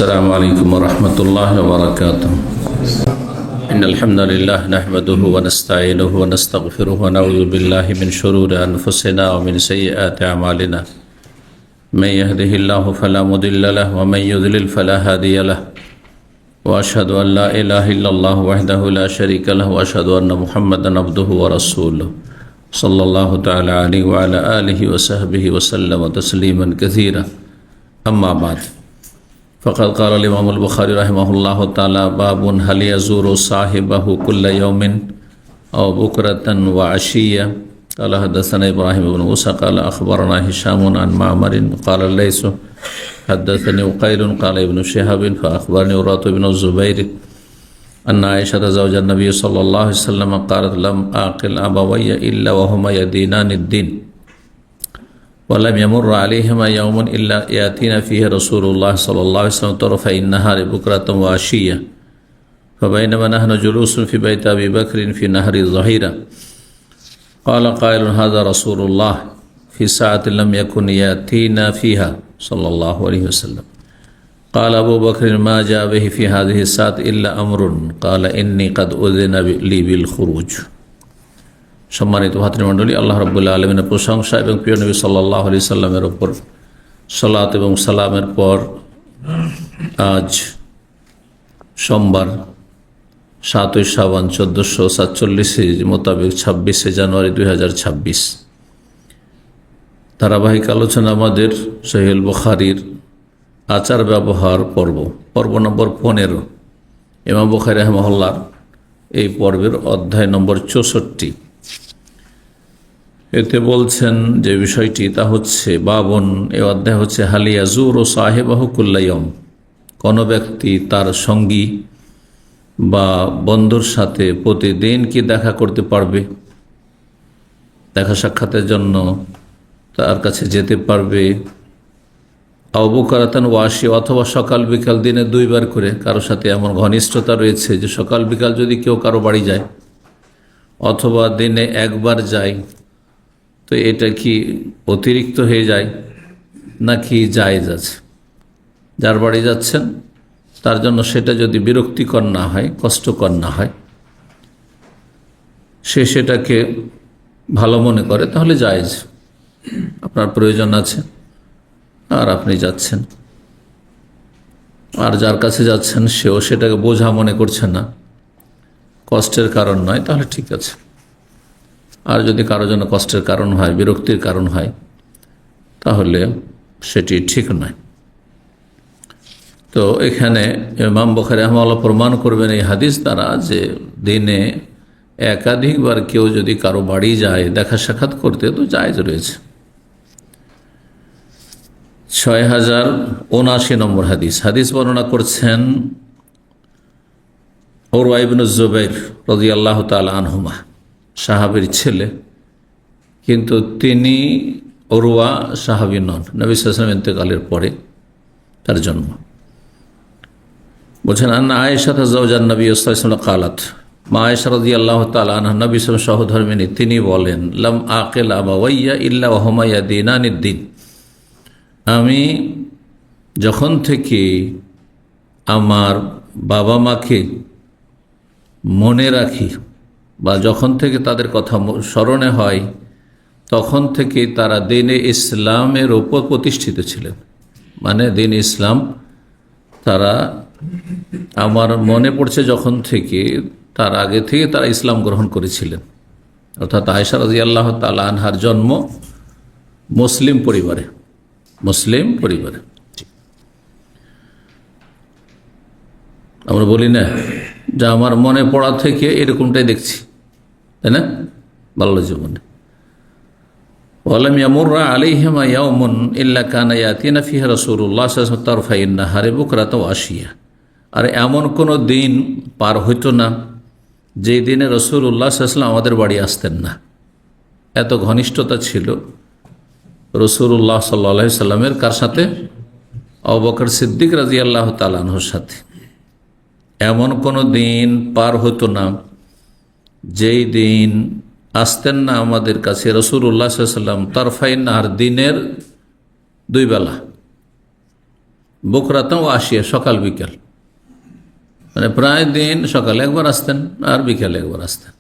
السلام عليكم ورحمة الله وبركاته. إن الحمد لله نحمده ونستعينه ونستغفره ونعوذ بالله من شرور أنفسنا ومن سيئات أعمالنا. من يهده الله فلا مضل له ومن يضلل فلا هادي له. وأشهد أن لا إله إلا الله وحده لا شريك له وأشهد أن محمدا عبده ورسوله صلى الله تعالى عليه وعلى آله وصحبه وسلم تسليما كثيرا. أما بعد فقد قال الإمام البخاري رحمه الله تعالى: باب هل يزور صاحبه كل يوم أو بكرة وعشية. قال حدثنا إبراهيم بن موسى قال أخبرنا هشام عن معمر قال الليث حدثني وقيل قال ابن شهاب فأخبرني عروة بن الزبير أن عائشة زوج النبي صلى الله عليه وسلم قالت: لم أعقل أبوي إلا وهما يدينان الدين ولم يمر عليهما يوم إلا يأتينا فيه رسول الله صلى الله عليه وسلم طرفي النهار بكرة وعشية. فبينما نحن جلوس في بيت أبي بكر في نهر الظهيرة قال قائل: هذا رسول الله في ساعة لم يكن يأتينا فيها صلى الله عليه وسلم. قال أبو بكر: ما جاء به في هذه الساعة إلا أمر. قال: إني قد أذن لي بالخروج. সম্মানিত ভাতৃমণ্ডলী, আল্লাহ রাব্বুল আলামিনের প্রশংসা এবং প্রিয় নবী সাল্লাল্লাহু আলাইহি সাল্লামের উপর সালাত এবং সালামের পর আজ সোমবার 7 শাবান 1447 মোতাবেক 26 জানুয়ারি 2026 ধারাবাহিক আলোচনা আমাদের সহিহ বুখারীর আচার ব্যবহার পর্ব নম্বর 15। ইমাম বুখারী রাহিমাহুল্লাহ এই পর্বের অধ্যায় নম্বর 64। এতে বলছেন যে বিষয়টি তা হচ্ছে বাবন, এ অধ্যায় হচ্ছে হালিয়া জুর ও সাহেবাহু কুল্লাইয়ম, কোনো ব্যক্তি তার সঙ্গী বা বন্ধুর সাথে প্রতিদিন কি দেখা করতে পারবে, দেখা সাক্ষাতের জন্য তার কাছে যেতে পারবে। আবুকারাতান ওয়াসি, অথবা সকাল বিকাল দিনে 2 বার করে কারো সাথে এমন ঘনিষ্ঠতা রয়েছে যে সকাল বিকাল যদি কেউ কারো বাড়ি যায় অথবা দিনে 1 বার যায়, তো এটা কি অতিরিক্ত হয়ে যায় নাকি জায়েজ আছে? যার বাড়ি যাচ্ছেন তার জন্য সেটা যদি বিরক্তিকর না হয়, কষ্টকর না হয়, সে সেটাকে ভালো মনে করে, তাহলে জায়েজ। আপনার প্রয়োজন আছে আর আপনি যাচ্ছেন, আর যার কাছে যাচ্ছেন সেও সেটাকে বোঝা মনে করছে না, কষ্টের কারণ নয়, তাহলে ঠিক আছে। আর যদি কারোর জন্য কষ্টের কারণ হয়, বিরক্তির কারণ হয়, তাহলে সেটি ঠিক নয়। তো এখানে ইমাম বুখারী রাহিমাহুল্লাহ প্রমাণ করবেন এই হাদিস দ্বারা যে দিনে একাধিকবার কেউ যদি কারো বাড়ি যায় দেখা সাক্ষাৎ করতে, তো জায়েজ রয়েছে। 6079 নম্বর হাদিস বর্ণনা করছেন উরওয়া ইবনে জুবাইর রাদিয়াল্লাহু তাআলা আনহুমা, সাহাবীর ছেলে, কিন্তু তিনি উরওয়া সাহাবী নন, নবী সাল্লাল্লাহু আলাইহি ওয়াসাল্লাম ইন্তেকালের পরে তার জন্ম। বলছেন আন্না আয়েশা যাওজান নবী সাল্লাল্লাহু আলাইহি ওয়াসাল্লাম কালাত, মা আয়েশা রাদিয়াল্লাহু তাআলা আনহা নবী সাল্লাল্লাহু আলাইহি ওয়াসাল্লাম সহধর্মিণী, তিনি বলেন: লাম আকিল আবাওয়াইয়া ইল্লা ওয়া হুমা ইয়াদিনানিদ-দ্বীন, আমি যখন থেকে আমার বাবা মাকে মনে রাখি বা যখন থেকে তাদের কথা স্মরণে হয়, তখন থেকে তারা দ্বীনে ইসলামের ওপর প্রতিষ্ঠিত ছিলেন। মানে দ্বীন ইসলাম তারা, আমার মনে পড়ছে যখন থেকে, তার আগে থেকে তারা ইসলাম গ্রহণ করেছিলেন। অর্থাৎ আয়েশা রাদিয়াল্লাহু তাআলা আনহার জন্ম মুসলিম পরিবারে। আমরা বলি না যে আমার মনে পড়া থেকে এরকমটাই দেখছি, তাই না, বাল্য জীবনে। ওয়ালাম ইয়ামুররা আলাইহিমা ইয়াউমুন ইল্লা কানা ইয়াতিনা ফিহা রাসূলুল্লাহ সাল্লাল্লাহু আলাইহি ওয়াসাল্লাম তারফাইন নাহারি বুকরাতা ওয়া আশিয়া, আর এমন কোনো দিন পার হইতো না যেই দিনে রাসূলুল্লাহ সাল্লাল্লাহু আলাইহি ওয়াসাল্লাম আমাদের বাড়ি আসতেন না। এত ঘনিষ্ঠতা ছিল রাসূলুল্লাহ সাল্লাল্লাহু আলাইহি ওয়াসাল্লামের কার সাথে? আবু বকর সিদ্দিক রাদিয়াল্লাহু তাআলা আনহুর সাথে। এমন কোনো দিন পার হতো না যেই দিন আসতেন না আমাদের কাছে রাসূলুল্লাহ সাল্লাল্লাহু আলাইহি ওয়াসাল্লাম তারফাইন নাহার, দিনের 2 বেলা, বকরাতাম ও আসিয়া, সকাল বিকাল, মানে প্রায় দিন সকালে একবার আসতেন আর বিকালে একবার আসতেন।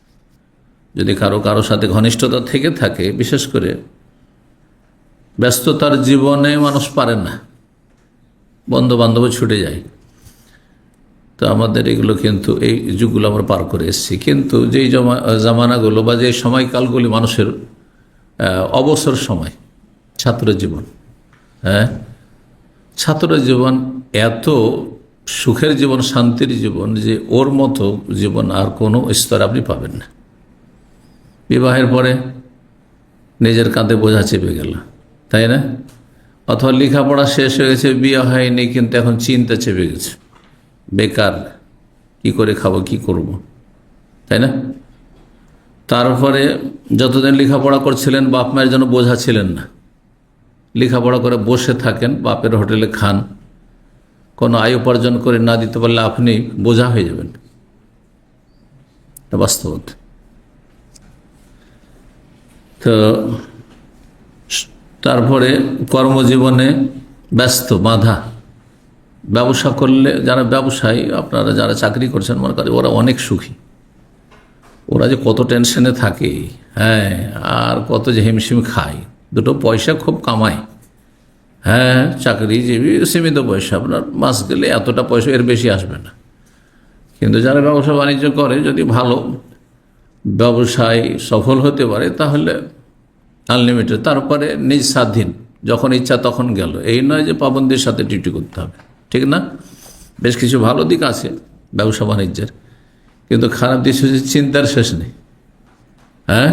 যদি কারো সাথে ঘনিষ্ঠতা থেকে থাকে, বিশেষ করে ব্যস্ততার জীবনে মানুষ পারে না, বন্ধু বান্ধব ছুটে যায়। তো আমাদের এগুলো কিন্তু এই যুগগুলো আমরা পার করে এসেছি, কিন্তু যেই জামানাগুলো বা যে সময়কালগুলি মানুষের অবসর সময়, ছাত্র জীবন, হ্যাঁ, ছাত্র জীবন এত সুখের জীবন, শান্তির জীবন যে ওর মতো জীবন আর কোনো স্তরে আপনি পাবেন না। বিবাহের পরে নিজের কাঁধে বোঝা চেপে গেল, তাই না? অথবা লেখাপড়া শেষ হয়ে গেছে, বিয়ে হয়নি, কিন্তু এখন চিন্তা চেপে গেছে, বেকার, কি করে খাবো, কি করব, তাই না? তারপরে যতদিন লেখাপড়া করছিলেন বাপ মায়ের জন্য বোঝা ছিলেন না, লেখাপড়া করে বসে থাকেন, বাপের হোটেলে খান, কোনো আয় উপার্জন করে না দিতে পারলে আপনি বোঝা হয়ে যাবেন, বাস্তবতা। তো তারপরে কর্মজীবনে ব্যস্ত, বাধা। ব্যবসা করলে, যারা ব্যবসায়ী, আপনারা যারা চাকরি করছেন মনে করেন, ওরা অনেক সুখী। ওরা যে কত টেনশনে থাকে, হ্যাঁ, আর কত যে হিমশিম খায়, দুটো পয়সা খুব কামায়। হ্যাঁ, চাকরিজীবী সীমিত পয়সা, আপনার মাস গেলে এতটা পয়সা, এর বেশি আসবে না। কিন্তু যারা ব্যবসা বাণিজ্য করে, যদি ভালো ব্যবসায় সফল হতে পারে, তাহলে আনলিমিটেড, তারপরে নিজ স্বাধীন, যখন ইচ্ছা তখন গেল। এই নয় যে পাবন্দির সাথে ডিউটি করতে হবে, ঠিক না? বেশ কিছু ভালো দিক আছে ব্যবসা বাণিজ্যের, কিন্তু খারাপ দিক হচ্ছে চিন্তার শেষ নেই। হ্যাঁ,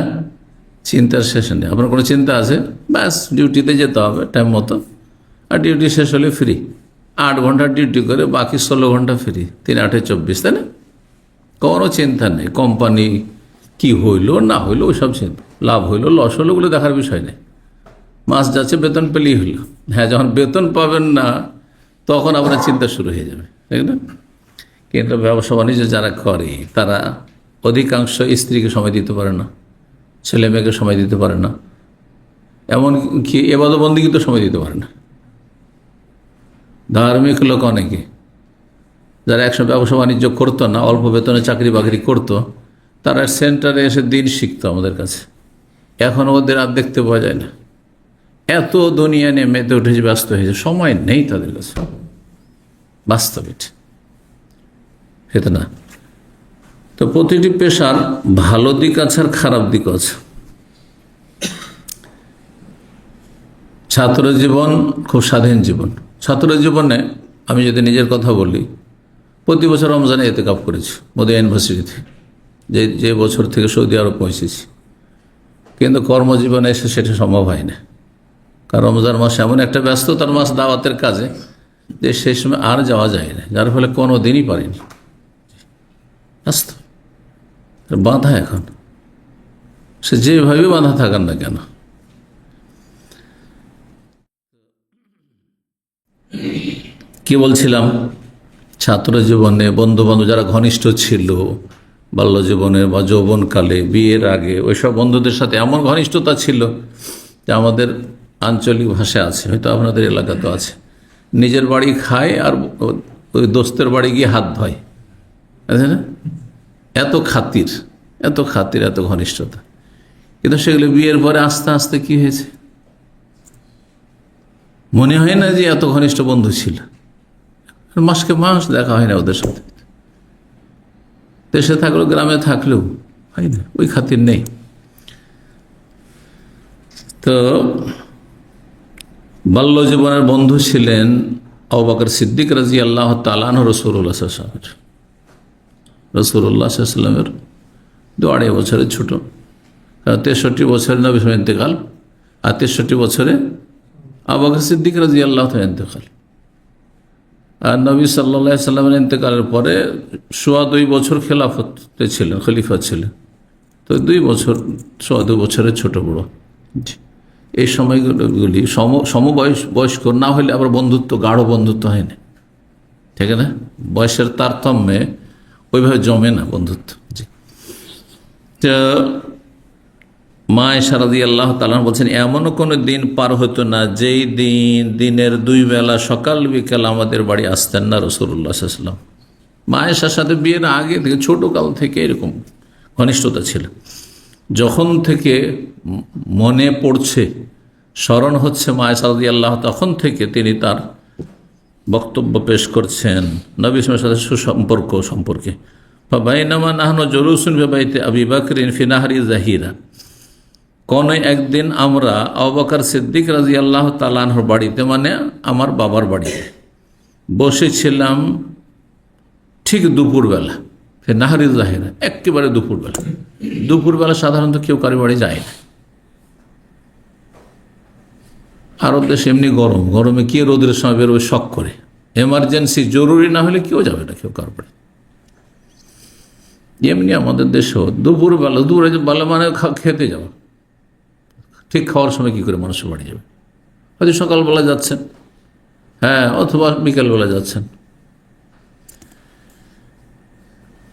চিন্তার শেষ নেই। আপনার কোনো চিন্তা আছে, ব্যাস ডিউটিতে যেতে হবে টাইম মতো, আর ডিউটি শেষ হলে ফ্রি। 8 ঘন্টা ডিউটি করে বাকি 16 ঘন্টা ফ্রি, 3 8 24, তাই না? কোনো চিন্তা নেই কোম্পানি কি হইলো না হইলো, ওইসব চিন্তা, লাভ হইলো লস হলো, ওগুলো দেখার বিষয় নেই। মাস যাচ্ছে, বেতন পেলেই হইলো। হ্যাঁ, যখন বেতন পাবেন না তখন আপনার চিন্তা শুরু হয়ে যাবে, তাই না? কিন্তু ব্যবসা বাণিজ্য যারা করে, তারা অধিকাংশ স্ত্রীকে সময় দিতে পারে না, ছেলে মেয়েকে সময় দিতে পারে না, এমনকি এবাদত বন্দেগী তো সময় দিতে পারে না। ধার্মিক লোক অনেকে, যারা একসময় ব্যবসা বাণিজ্য করতো না, অল্প বেতনে চাকরি বাকরি করতো, তারা সেন্টারে এসে দিন শিখতো আমাদের কাছে। এখন ওদের আর দেখতে পাওয়া যায় না, এত দুনিয়া নিয়ে মেতে উঠেছে, ব্যস্ত হয়েছে, সময় নেই তাদের কাছে। বাস্তবে না? তো প্রতিটি পেশার ভালো দিক আছে আর খারাপ দিক আছে। ছাত্র জীবন খুব স্বাধীন জীবন। ছাত্র জীবনে আমি যদি নিজের কথা বলি, প্রতি বছর রমজানে ইতিকাফ করেছি মদিনা ইউনিভার্সিটিতে, যে বছর থেকে সৌদি আরব পৌঁছেছি। কিন্তু কর্মজীবনে এসে সেটা সম্ভব হয় না, কারণ রমজান মাস এমন একটা ব্যস্ততার মাস দাওয়াতের কাজে, যে সেই সময় আর যাওয়া যায় না, যার ফলে কোনো দিনই পারিনি। বাধা এখন, সে যেভাবে বাধা থাকার না কেন। কি বলছিলাম, ছাত্র জীবনে বন্ধু বান্ধব যারা ঘনিষ্ঠ ছিল, বাল্য জীবনে বা যৌবনকালে, বিয়ের আগে, ওইসব বন্ধুদের সাথে এমন ঘনিষ্ঠতা ছিল যে আমাদের আঞ্চলিক ভাষা আছে, হয়তো আপনাদের এলাকাতেও আছে, নিজের বাড়ি খায় আর ওই দোস্তের বাড়ি গিয়ে হাত ধোয়, আছে না? এত খাতির, এত ঘনিষ্ঠতা। কিন্তু সেগুলো বিয়ের পরে আস্তে আস্তে কি হয়েছে, মনে হয় না যে এত ঘনিষ্ঠ বন্ধু ছিল। মাসকে মাস দেখা হয় না ওদের সাথে, দেশে থাকলেও গ্রামে থাকলেও হয় না, ওই খাতির নেই। তো বাল্য জীবনের বন্ধু ছিলেন আবু বকর সিদ্দিক রাদিয়াল্লাহু তাআলা আনহু, রাসূলুল্লাহ সাল্লাল্লাহু আলাইহি ওয়াসাল্লাম। রাসূলুল্লাহ সাল্লাল্লাহু আলাইহি ওয়াসাল্লামের 2.5 বছরের ছোট, 63 বছরে নবী ইন্তেকাল, আর 63 বছরে আবু বকর সিদ্দিক রাদিয়াল্লাহু তাআলা ইন্তেকাল। আর নবী সাল্লাল্লাহু আলাইহি ওয়াসাল্লামের ইন্তেকালের পরে 2.25 বছর খেলাফতে ছিলেন, খলিফা ছিলেন। তো 2 বছর, 2.25 বছরের ছোট বড়। এই সময়গুলি সমবয়স্ক না হলে আবার বন্ধুত্ব, গাঢ় বন্ধুত্ব হয় না, ঠিক না? বয়সের তারতম্যে ওইভাবে জমে না বন্ধুত্ব। মা আয়েশা রাদিয়াল্লাহু তাআলা বলছেন, এমনও কোনো দিন পার হতো না যেই দিনের 2 বেলা সকাল বিকাল আমাদের বাড়ি আসতেন না রাসূলুল্লাহ সাল্লাল্লাহু আলাইহি ওয়াসাল্লাম। মা আয়েশার সাথে বিয়ের আগে থেকে ছোটকাল থেকে এরকম ঘনিষ্ঠতা ছিল। যখন থেকে মনে পড়ছে, স্মরণ হচ্ছে মা আয়েশা রাদিয়াল্লাহু, তখন থেকে তিনি তার বক্তব্য পেশ করছেন নবী সাল্লাল্লাহু আলাইহি ওয়াসাল্লামের সুসম্পর্ক সম্পর্কে। ফাবাইনামা নাহনু জুলুসুন ফি বাইতি আবি বকরিন ফি নাহরি জাহিরা, কোন একদিন আমরা আবু বকর সিদ্দিক রাদিয়াল্লাহু তাআলা আনহুর বাড়িতে, মানে আমার বাবার বাড়িতে বসেছিলাম ঠিক দুপুরবেলা। ফি নাহরি জাহিরা, একেবারে দুপুরবেলা। দুপুরবেলা সাধারণত কেউ কারো বাড়ি যায় না। আরব দেশে এমনি গরম, গরমে কে রোদের সময় বেরোবে শখ করে, এমার্জেন্সি জরুরি না হলে কেউ যাবে না, কেউ কারো বাড়ি। এমনি আমাদের দেশেও দুপুরবেলা, দুপুরবেলা মানে খেতে যাওয়া, ঠিক খাওয়ার সময় কি করে মানুষের বাড়ি যাবে? হয়তো সকালবেলা যাচ্ছেন, হ্যাঁ, অথবা বিকালবেলা যাচ্ছেন,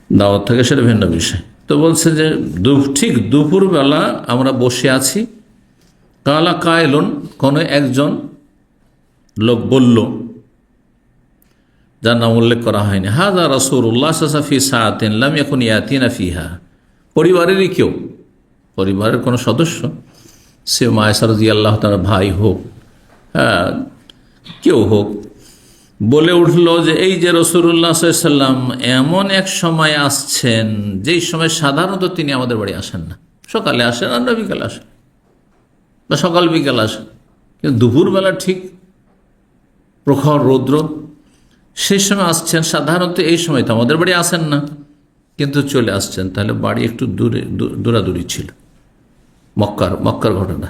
দাওয়াত থাকে, সেটা ভিন্ন বিষয়। তো বলছে যে ঠিক দুপুরবেলা আমরা বসে আছি। কালা কায়লুন, কোনো একজন লোক বলল, যার নাম উল্লেখ করা হয়নি, হাযা রাসূলুল্লাহ সাল্লাল্লাহু আলাইহি ফি সাআতিন লাম ইয়াকুন ইয়াতিনা ফিহা, পরিবারেরই কেউ, পরিবারের কোনো সদস্য, সে মা আয়েশা রাদিয়াল্লাহু তাআলার ভাই হোক, হ্যাঁ, কেউ হোক, বলে উঠল যে এই যে রাসূলুল্লাহ সাল্লাল্লাহু আলাইহি ওয়াসাল্লাম এমন এক সময় আসছেন যেই সময় সাধারণত তিনি আমাদের বাড়ি আসেন না। সকালে আসেন আর বিকালে আসেন, বা সকাল বিকাল আসেন, কিন্তু দুপুরবেলা ঠিক প্রখর রৌদ্র, সেই সময় আসছেন। সাধারণত এই সময় তো আমাদের বাড়ি আসেন না, কিন্তু চলে আসছেন। তাহলে বাড়ি একটু দূরাদূরি ছিল। মক্কার ঘটনা,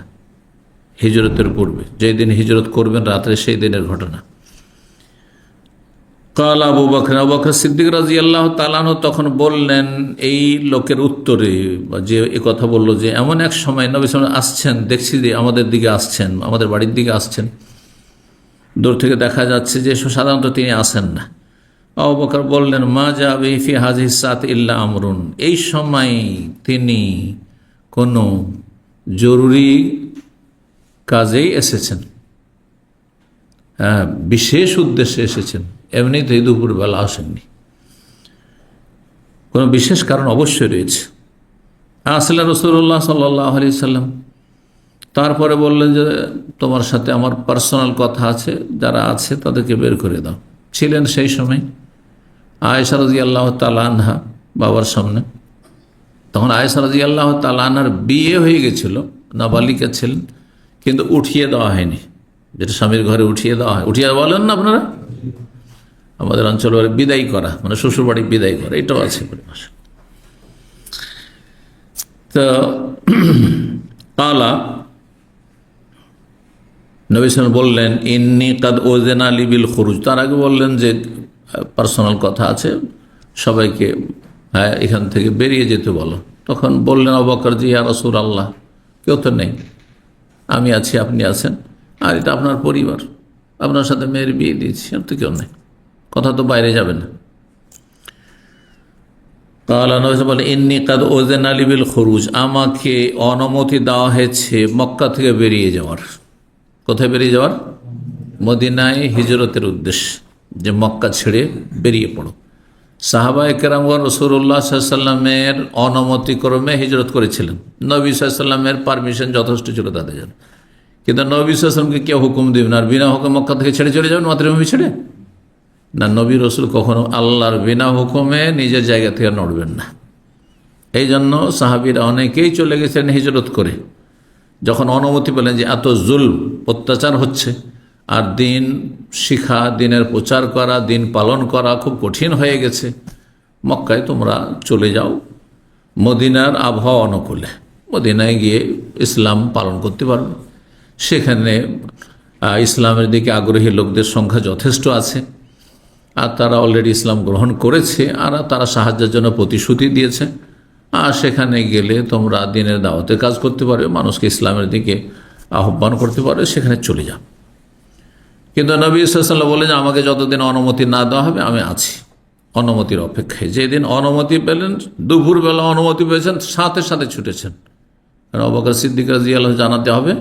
হিজরতের পূর্বে, যেই দিন হিজরত করবেন রাত্রে, সেই দিনের ঘটনা। কাল আবু বকর সিদ্দিক রাদিয়াল্লাহু তাআলা আনহু তখন বললেন এই লোকের উত্তরে, যে এ কথা বলল যে এমন এক সময় নবী সাল্লাল্লাহু আলাইহি ওয়াসাল্লাম আসছেন, দেখছি যে আমাদের দিকে আসছেন, আমাদের বাড়ির দিকে আসছেন, দূর থেকে দেখা যাচ্ছে যে সাধারণত তিনি আসেন না। আবু বকর বললেন, মা জাবি ফি হাযিহি সাআত ইল্লা আমরুন, এই সময় তিনি কোনো জরুরি কাজেই এসেছেন, হ্যাঁ, বিশেষ উদ্দেশ্যে এসেছেন, এমনিতেই দুপুরবেলা আসেননি, কোনো বিশেষ কারণ অবশ্যই রয়েছে। আসলে রাসূলুল্লাহ সাল্লাল্লাহু আলাইহি ওয়াসাল্লাম তারপরে বললেন যে তোমার সাথে আমার পার্সোনাল কথা আছে, যারা আছে তাদেরকে বের করে দাও। ছিলেন সেই সময় আয়েশা রাদিয়াল্লাহু তাআলা আনহা বাবার সামনে। তখন আয়েশা রাদিয়াল্লাহু তাআলা আনহার বিয়ে হয়ে গেছিল, নাবালিকা ছিলেন, কিন্তু উঠিয়ে দেওয়া হয়নি, যেটা স্বামীর ঘরে উঠিয়ে দেওয়া হয়, উঠিয়ে বলেন না আপনারা, আমাদের অঞ্চলে বিদায় করা, মানে শ্বশুরবাড়ি বিদায় করা, এটাও আছে পরিভাষা। তো কালা নবী সাল্লাল্লাহু আলাইহি ওয়াসাল্লাম বললেন, ইন্নী কাদ উযিনা লি বিল খুরুজ, তার আগে বললেন যে পার্সোনাল কথা আছে, সবাইকে হ্যাঁ এখান থেকে বেরিয়ে যেতে বলো। তখন বললেন আবু বকর, জি ইয়া রাসূলুল্লাহ, কেউ তো নেই, আমি আছি, আপনি আছেন, আর এটা আপনার পরিবার, আপনার সাথে মেয়ের বিয়ে দিয়েছি, আর তো কেউ নেই, কথা তো বাইরে যাবে না। কালা নবী বলে, ইন্নী কাদ উযিনা লি বিল খুরুজ, আমাকে অনুমতি দেওয়া হয়েছে মক্কা থেকে বেরিয়ে যাওয়ার। কোথায় বেরিয়ে যাওয়ার? মদিনায় হিজরতের উদ্দেশ্যে, যে মক্কা ছেড়ে বেরিয়ে পড়ো। সাহাবায়ে কেরামগণ রাসূলুল্লাহ সাল্লাল্লাহু আলাইহি ওয়াসাল্লামের অনুমতি ক্রমে হিজরত করেছিলেন, নবী সাল্লাল্লাহু আলাইহি ওয়াসাল্লামের পারমিশন যথেষ্ট ছিল তাদের জন্য। কিন্তু নবী সাল্লাল্লাহু আলাইহি ওয়াসাল্লামকে কেউ হুকুম দেবে না, আর বিনা হুকুমে মক্কা থেকে ছেড়ে চলে যাবেন মাতৃভূমি ছেড়ে না। নবী রসুল কখনো আল্লাহর বিনা হুকুমে নিজের জায়গা থেকে নড়বেন না। এই জন্য সাহাবীরা অনেকেই চলে গেছেন হিজরত করে, যখন অনুমতি পেলেন যে এত জুলম অত্যাচার হচ্ছে, আর দিন শিখা, দিনের প্রচার করা, দিন পালন করা খুব কঠিন হয়ে গেছে, মক্কায় তোমরা চলে যাও, মদিনার আবহাওয়া অনুকূলে, মদিনায় গিয়ে ইসলাম পালন করতে পারবে। সেখানে ইসলামের দিকে আগ্রহী লোকদের সংখ্যা যথেষ্ট আছে, আর তারা অলরেডি ইসলাম গ্রহণ করেছে, আর তারা সাহায্যের জন্য প্রতিশ্রুতি দিয়েছে। আর সেখানে গেলে তোমরা দিনের দাওয়াতের কাজ করতে পারবে, মানুষকে ইসলামের দিকে আহ্বান করতে পারবে, সেখানে চলে যাও। কিন্তু নবী সাল্লাল্লাহু আলাইহি ওয়াসাল্লাম বলে যে আমাকে যতদিন অনুমতি না দেওয়া হবে আমি আছি অনুমতির অপেক্ষায়। যেদিন অনুমতি পেলেন, দুপুরবেলা অনুমতি পেয়েছেন, সাথে সাথে ছুটেছেন, কারণ আবু বকর সিদ্দিক রাদিয়াল্লাহু জানাতে হবে,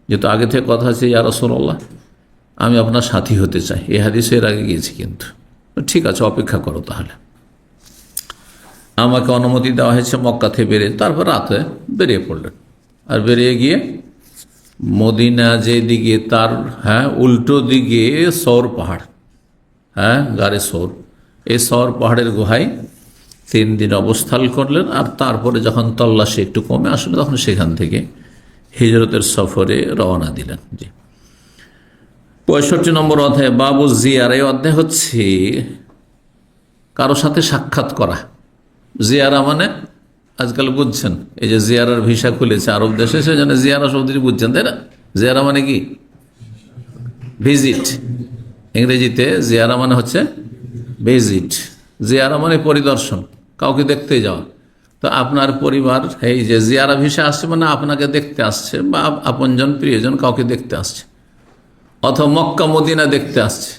যেহেতু আগে থেকে কথা আছে, ইয়া রাসূলুল্লাহ আমি আপনার সাথী হতে চাই। এই হাদিসে এর আগে গিয়েছি, কিন্তু ঠিক আছে অপেক্ষা করো তাহলে। আমাকে অনুমতি দেওয়া হয়েছে মক্কা থেকে বেরিয়ে, তারপর রাতে বেরিয়ে পড়লেন। আর বেরিয়ে গিয়ে মদিনা যেদিকে তার উল্টো দিকে সৌর পাহাড়, গাড়ে সৌর, এই সৌর পাহাড়ের গুহায় 3 দিন অবস্থান করলেন। আর তারপরে যখন তল্লাশি একটু কমে আসলে তখন সেখান থেকে হিজরতের সফরে রওনা দিলেন। জি, 65 নম্বর অধ্যায় বাবু জিয়ারা। এই অধ্যায় হচ্ছে কারো সাথে সাক্ষাৎ করা। জিয়ারা মানে আজকাল বুঝছেন, এই যে জিয়ারার ভিসা খুলেছে আরব দেশে, সেজন্য জিয়ারা শব্দটি বুঝছেন, তাই না? জিয়ারা মানে কি? ভিজিট। ইংরেজিতে জিয়ারা মানে হচ্ছে ভিজিট। জিয়ারা মানে পরিদর্শন, কাউকে দেখতে যাওয়া। তো আপনার পরিবার এই যে জিয়ারা ভিসা আসছে মানে আপনাকে দেখতে আসছে, বা আপনজন প্রিয়জন কাউকে দেখতে আসছে, অথবা মক্কা মদিনা দেখতে আসছে।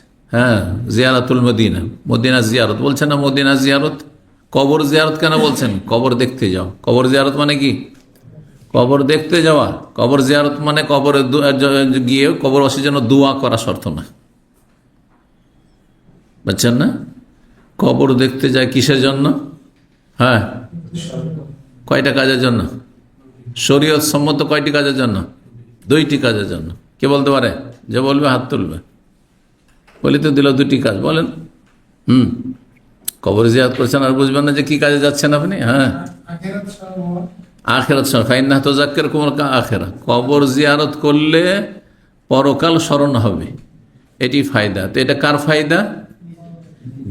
জিয়ারাতুল মদিনা, মদিনা জিয়ারত বলছেন না, মদিনা জিয়ারত। কবর জিয়ারত কেন বলছেন? কবর দেখতে যাও। কবর জিয়ারত মানে কি? কবর দেখতে যাওয়া। কবর জিয়ারত মানে কবরে গিয়ে কবরবাসীর জন্য দোয়া করা শর্ত না, বুঝছেন না? কবর দেখতে যায় কিসের জন্য? কয়টা কাজের জন্য? শরীয়ত সম্মত কয়টি কাজের জন্য? 2টি কাজের জন্য। কে বলতে পারে? যে বলবে হাত তুলবে। বলি তো দিল 2টি কাজ, বলেন। কবর জিয়ারত করছেন আর বুঝবেন না যে কি কাজে যাচ্ছেন আপনি? আখেরাত ফাইন্নাহা তুযাক্কিরুকুমুল আখিরাহ। কবর জিয়ারত করলে পরকাল স্মরণ হবে, এটি ফায়দা। তো এটা কার ফায়দা?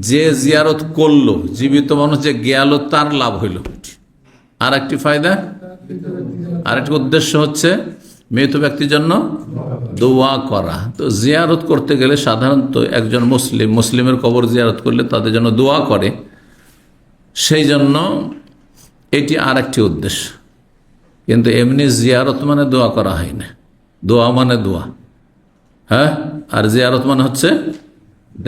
যে জিয়ারত করলো, জীবিত মানুষ যে গেল তার লাভ হইল। আর একটি ফায়দা, আরেকটি উদ্দেশ্য হচ্ছে মৃত ব্যক্তির জন্য দোয়া করা। তো জিয়ারত করতে গেলে সাধারণত একজন মুসলিমের কবর জিয়ারত করলে তাদের জন্য দোয়া করে, সেই জন্য এটি আর একটি উদ্দেশ্য। কিন্তু এমনি জিয়ারত মানে দোয়া করা হয় না। দোয়া মানে দোয়া, আর জিয়ারত মানে হচ্ছে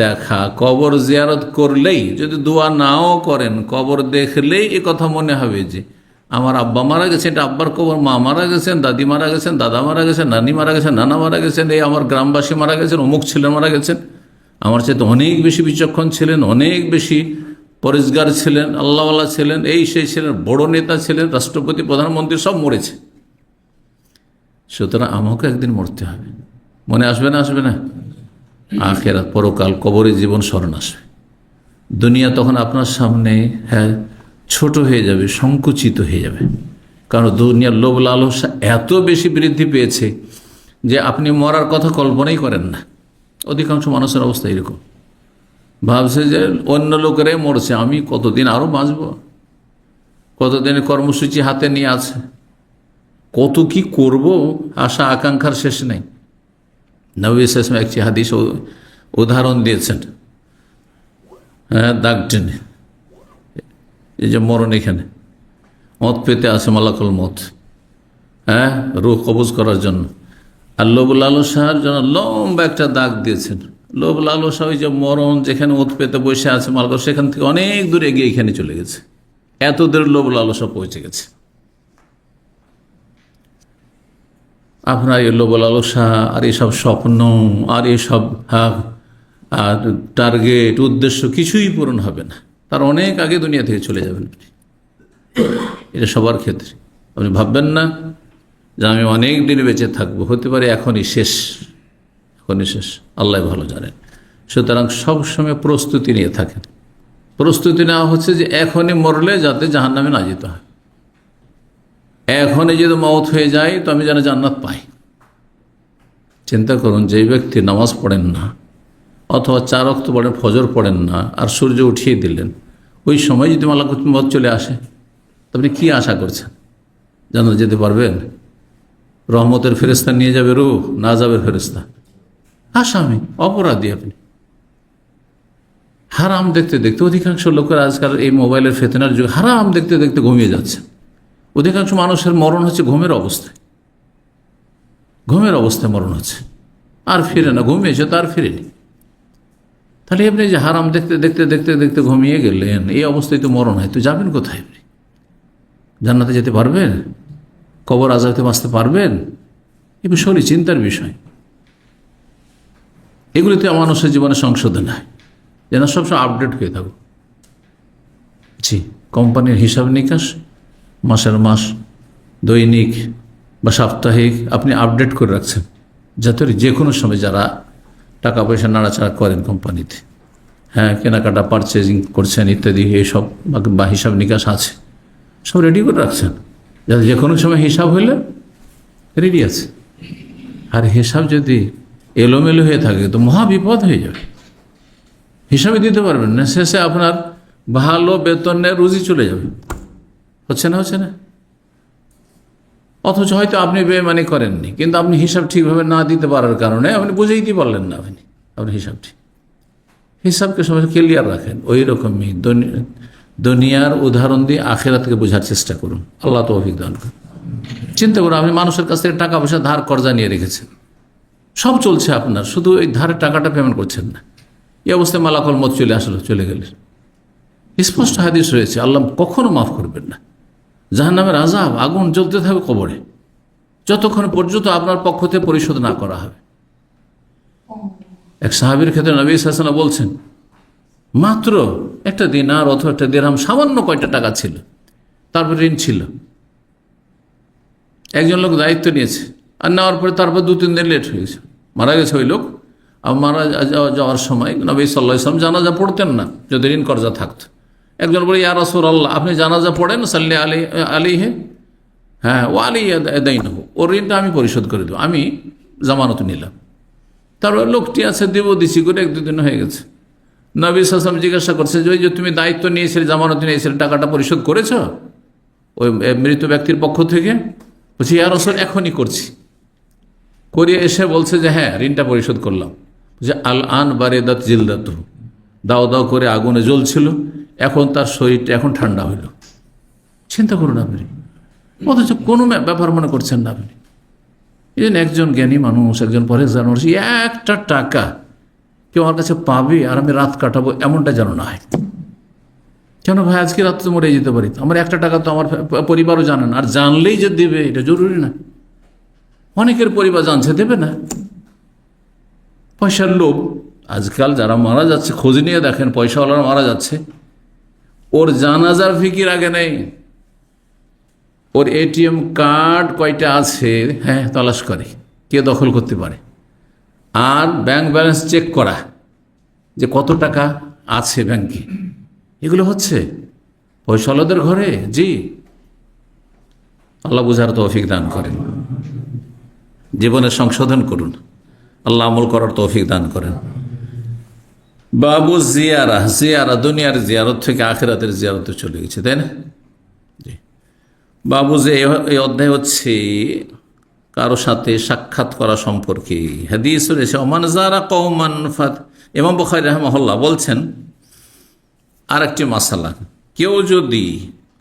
দেখা। কবর জিয়ারত করলেই, যদি দোয়া নাও করেন, কবর দেখলেই এ কথা মনে হবে যে আমার আব্বা মারা গেছেন, এটা আব্বার কবর, মা মারা গেছেন, দাদি মারা গেছেন, দাদা মারা গেছেন, নানি মারা গেছেন, নানা মারা গেছেন, এই আমার গ্রামবাসী মারা গেছেন, অমুক ছেলে মারা গেছেন, আমার চাইতে অনেক বেশি বিচক্ষণ ছিলেন, অনেক বেশি পরিষ্কার ছিলেন, আল্লাহওয়ালা ছিলেন, এই সেই ছিলেন, বড় নেতা ছিলেন, রাষ্ট্রপতি, প্রধানমন্ত্রী সব মরেছে। সুতরাং আমাকে একদিন মরতে হবে। মনে আসবে না? আসবে না? আখিরাত, পরকাল, কবরে জীবন স্মরণ আসবে। দুনিয়া তখন আপনার সামনে ছোট হয়ে যাবে, সংকুচিত হয়ে যাবে। কারণ দুনিয়ার লোভ লালসা এত বেশি বৃদ্ধি পেয়েছে যে আপনি মরার কথা কল্পনাই করেন না। অধিকাংশ মানুষের অবস্থা এরকম, ভাবছে যে অন্য লোকেরাই মরছে, আমি কতদিন আরও বাঁচব, কতদিনের কর্মসূচি হাতে নিয়ে আছে, কত কি করব, আশা আকাঙ্ক্ষার শেষ নেই। নবী সাল্লাল্লাহু একটি হাদিস উদাহরণ দিয়েছেন, দাগ টেনে, এই যে মরণ এখানে মত পেতে আছে, মালাকুল মত, রূহ কবজ করার জন্য। আর লোভ লালসার জন্য লম্বা একটা দাগ দিয়েছেন। লোভ লালসা ওই যে মরণ যেখানে মত পেতে বসে আছে মালাকুল, সেখান থেকে অনেক দূরে গিয়ে এখানে চলে গেছে, এত দূর লোভ লালসা পৌঁছে গেছে। আপনার এই লোভ লালসা আর এইসব স্বপ্ন আর এইসব টার্গেট, উদ্দেশ্য কিছুই পূরণ হবে না, তার অনেক আগে দুনিয়া থেকে চলে যাবেন। এটা সবার ক্ষেত্রে। আপনি ভাববেন না যে আমি অনেক দিন বেঁচে থাকবো, হতে পারে এখনই শেষ, এখনই শেষ, আল্লাহ ভালো জানেন। সুতরাং সবসময় প্রস্তুতি নিয়ে থাকেন। প্রস্তুতি নেওয়া হচ্ছে যে এখনই মরলে যাতে জাহান্নামে না যেতে হয়, এখনই যদি মওত হয়ে যায় তো আমি যেন জান্নাত পাই। চিন্তা করুন, যেই ব্যক্তি নামাজ পড়েন না অথবা 4 ওয়াক্ত পড়েন, ফজর পড়েন না, আর সূর্য উঠিয়ে দিলেন, ওই সময় যদি মালাকুল মওত চলে আসে, আপনি কি আশা করছেন? জান্নাত যেতে পারবেন? রহমতের ফেরেশতা নিয়ে যাবে রূহ, না যাবে ফেরেশতা? আসামি, অপরাধী আপনি। হারাম দেখতে দেখতে অধিকাংশ লোকের আজকাল এই মোবাইলের ফেতনার যুগে হারাম দেখতে দেখতে ঘুমিয়ে যাচ্ছে। অধিকাংশ মানুষের মরণ হচ্ছে ঘুমের অবস্থায়, ঘুমের অবস্থায় মরণ হচ্ছে, আর ফিরে না, ঘুমিয়েছে তো আর ফিরেনি। তাহলে আপনি যে হারাম দেখতে দেখতে দেখতে দেখতে ঘুমিয়ে গেলেন, এই অবস্থায় তো মরণ হয়, তো যাবেন কোথায়? আপনি জান্নাতে যেতে পারবেন? কবর আযাব থেকে বাঁচতে পারবেন? এই বিষয়টি চিন্তার বিষয়। এগুলিতে মানুষের জীবনে সংশোধন হয়, যেন সবসময় আপডেট হয়ে থাকুক। জি, কোম্পানির হিসাব নিকাশ মাসের মাস, দৈনিক বা সাপ্তাহিক আপনি আপডেট করে রাখছেন, যাতে যে কোনো সময় যারা টাকা পয়সা নাড়াচাড়া করেন কোম্পানিতে, হ্যাঁ, কেনাকাটা পারচেজিং করছেন ইত্যাদি, এইসব বা হিসাব নিকাশ আছে, সব রেডি করে রাখছেন, যাতে যে কোনো সময় হিসাব হইলে রেডি আছে। আর হিসাব যদি এলোমেলো হয়ে থাকে তো মহা বিপদ হয়ে যাবে, হিসাবে দিতে পারবেন না, শেষে আপনার ভালো বেতনের রুজি চলে যাবে। হচ্ছে না? অথচ হয়তো আপনি বেইমানি করেননি, কিন্তু আপনি হিসাব ঠিকভাবে না দিতে পারার কারণে আপনি বুঝাইতে পারলেন না, আপনি হিসাবকে সবাই ক্লিয়ার রাখেন। ওই রকমই দুনিয়ার উদাহরণ দিয়ে আখিরাতকে বোঝার চেষ্টা করুন। আল্লাহ তৌফিক দান করুন। চিন্তা করুন, আপনি মানুষের কাছ থেকে টাকা পয়সা ধার কর্জা নিয়ে রেখেছেন, সব চলছে আপনার, শুধু এই ধারের টাকাটা পেমেন্ট করছেন না। এই অবস্থায় মালাকুল মউত চলে গেলেন। স্পষ্ট হাদিস রয়েছে, আল্লাহ কখনো মাফ করবেন না। জাহান্নামের আযাব, আগুন জ্বলতে থাকবে কবরে, যতক্ষণ পর্যন্ত আপনার পক্ষ থেকে পরিশোধ না করা হবে। এক সাহাবীর ক্ষেত্রে নবী সাল্লাল্লাহু আলাইহি ওয়াসাল্লাম বলছেন, মাত্র একটা দিনার অথবা একটা দিরহাম, সামান্য কয়টা টাকা ছিল, তারপর ঋণ ছিল। একজন লোক দায়িত্ব নিয়েছে, আর নেওয়ার পরে তারপর 2-3 দিন লেট হয়ে গেছে, মারা গেছে ওই লোক। আর মারা যাওয়ার সময় নবী সাল্লাল্লাহু আলাইহি ওয়াসাল্লাম জানাজা পড়তেন না যদি ঋণ কর্জা থাকতো। একজন বলে, ইয়া রাসূলুল্লাহ, আপনি জানাজা পড়েন, সাল্লি আলাইহি, হ্যাঁ, ও আলী দাইনহু, ওর ঋণটা আমি পরিশোধ করে দেবো, আমি জামানত নিলাম। তারপর লোকটি আছে, দিছি করে 1-2 দিন হয়ে গেছে। নবী সাল্লাল্লাহু আলাইহি ওয়াসাল্লাম জিজ্ঞাসা করছে যে, ওই যে তুমি দায়িত্ব নিয়েছিলে, জামানত নিয়েছিলে, টাকাটা পরিশোধ করেছ ওই মৃত ব্যক্তির পক্ষ থেকে? বলছি, ইয়া রাসূল, এখনই করছি। করে এসে বলছে যে, হ্যাঁ, ঋণটা পরিশোধ করলাম। যে আল আন বারেদাত জিলদাতু, দাও দাও করে আগুনে জ্বলছিল, এখন তার শরীরটা এখন ঠান্ডা হইল। চিন্তা করুন আপনি, অথচ কোনো ব্যাপার মনে করছেন না আপনি। এই জন্য একজন জ্ঞানী মানুষ, একজন পরেশগার মানুষ, একটা টাকা কেউ আমার কাছে পাবে আর আমি রাত কাটাবো, এমনটা যেন না হয়। কেন ভাই, আজকে রাত তো মরে যেতে পারি, আমার একটা টাকা তো আমার পরিবারও জানে না, আর জানলেই যে দেবে এটা জরুরি না। অনেকের পরিবার জানছে, দেবে না, পয়সার লোভ। আজকাল যারা মারা যাচ্ছে, খোঁজ নিয়ে দেখেন, পয়সাওয়ালারা মারা যাচ্ছে, ওর জানাজার ফিকির আগে নেই, ওর এটিএম কার্ড কয়টা আছে, হ্যাঁ, তালাশ করে কে দখল করতে পারে, আর ব্যাংক ব্যালেন্স চেক করা যে কত টাকা আছে ব্যাংকে। এগুলো হচ্ছে পয়সাওয়ালাদের ঘরে। জি, আল্লাহ বুঝার তৌফিক দান করেন, জীবনের সংশোধন করুন, আল্লাহ আমল করার তৌফিক দান করেন। বাবু জিয়ারা দুনিয়ার জিয়ারত থেকে আখিরাতের জিয়ারতে চলে গেছে, তাই না? জি, বাবু যে এই অধ্যায় হচ্ছে কারো সাথে সাক্ষাৎ করা সম্পর্কে। হাদিস রয়েছে, ওমান যারা কওমান ফাত, ইমাম বুখারী রাহিমাহুল্লাহ বলছেন আর একটি মাসালা, কেউ যদি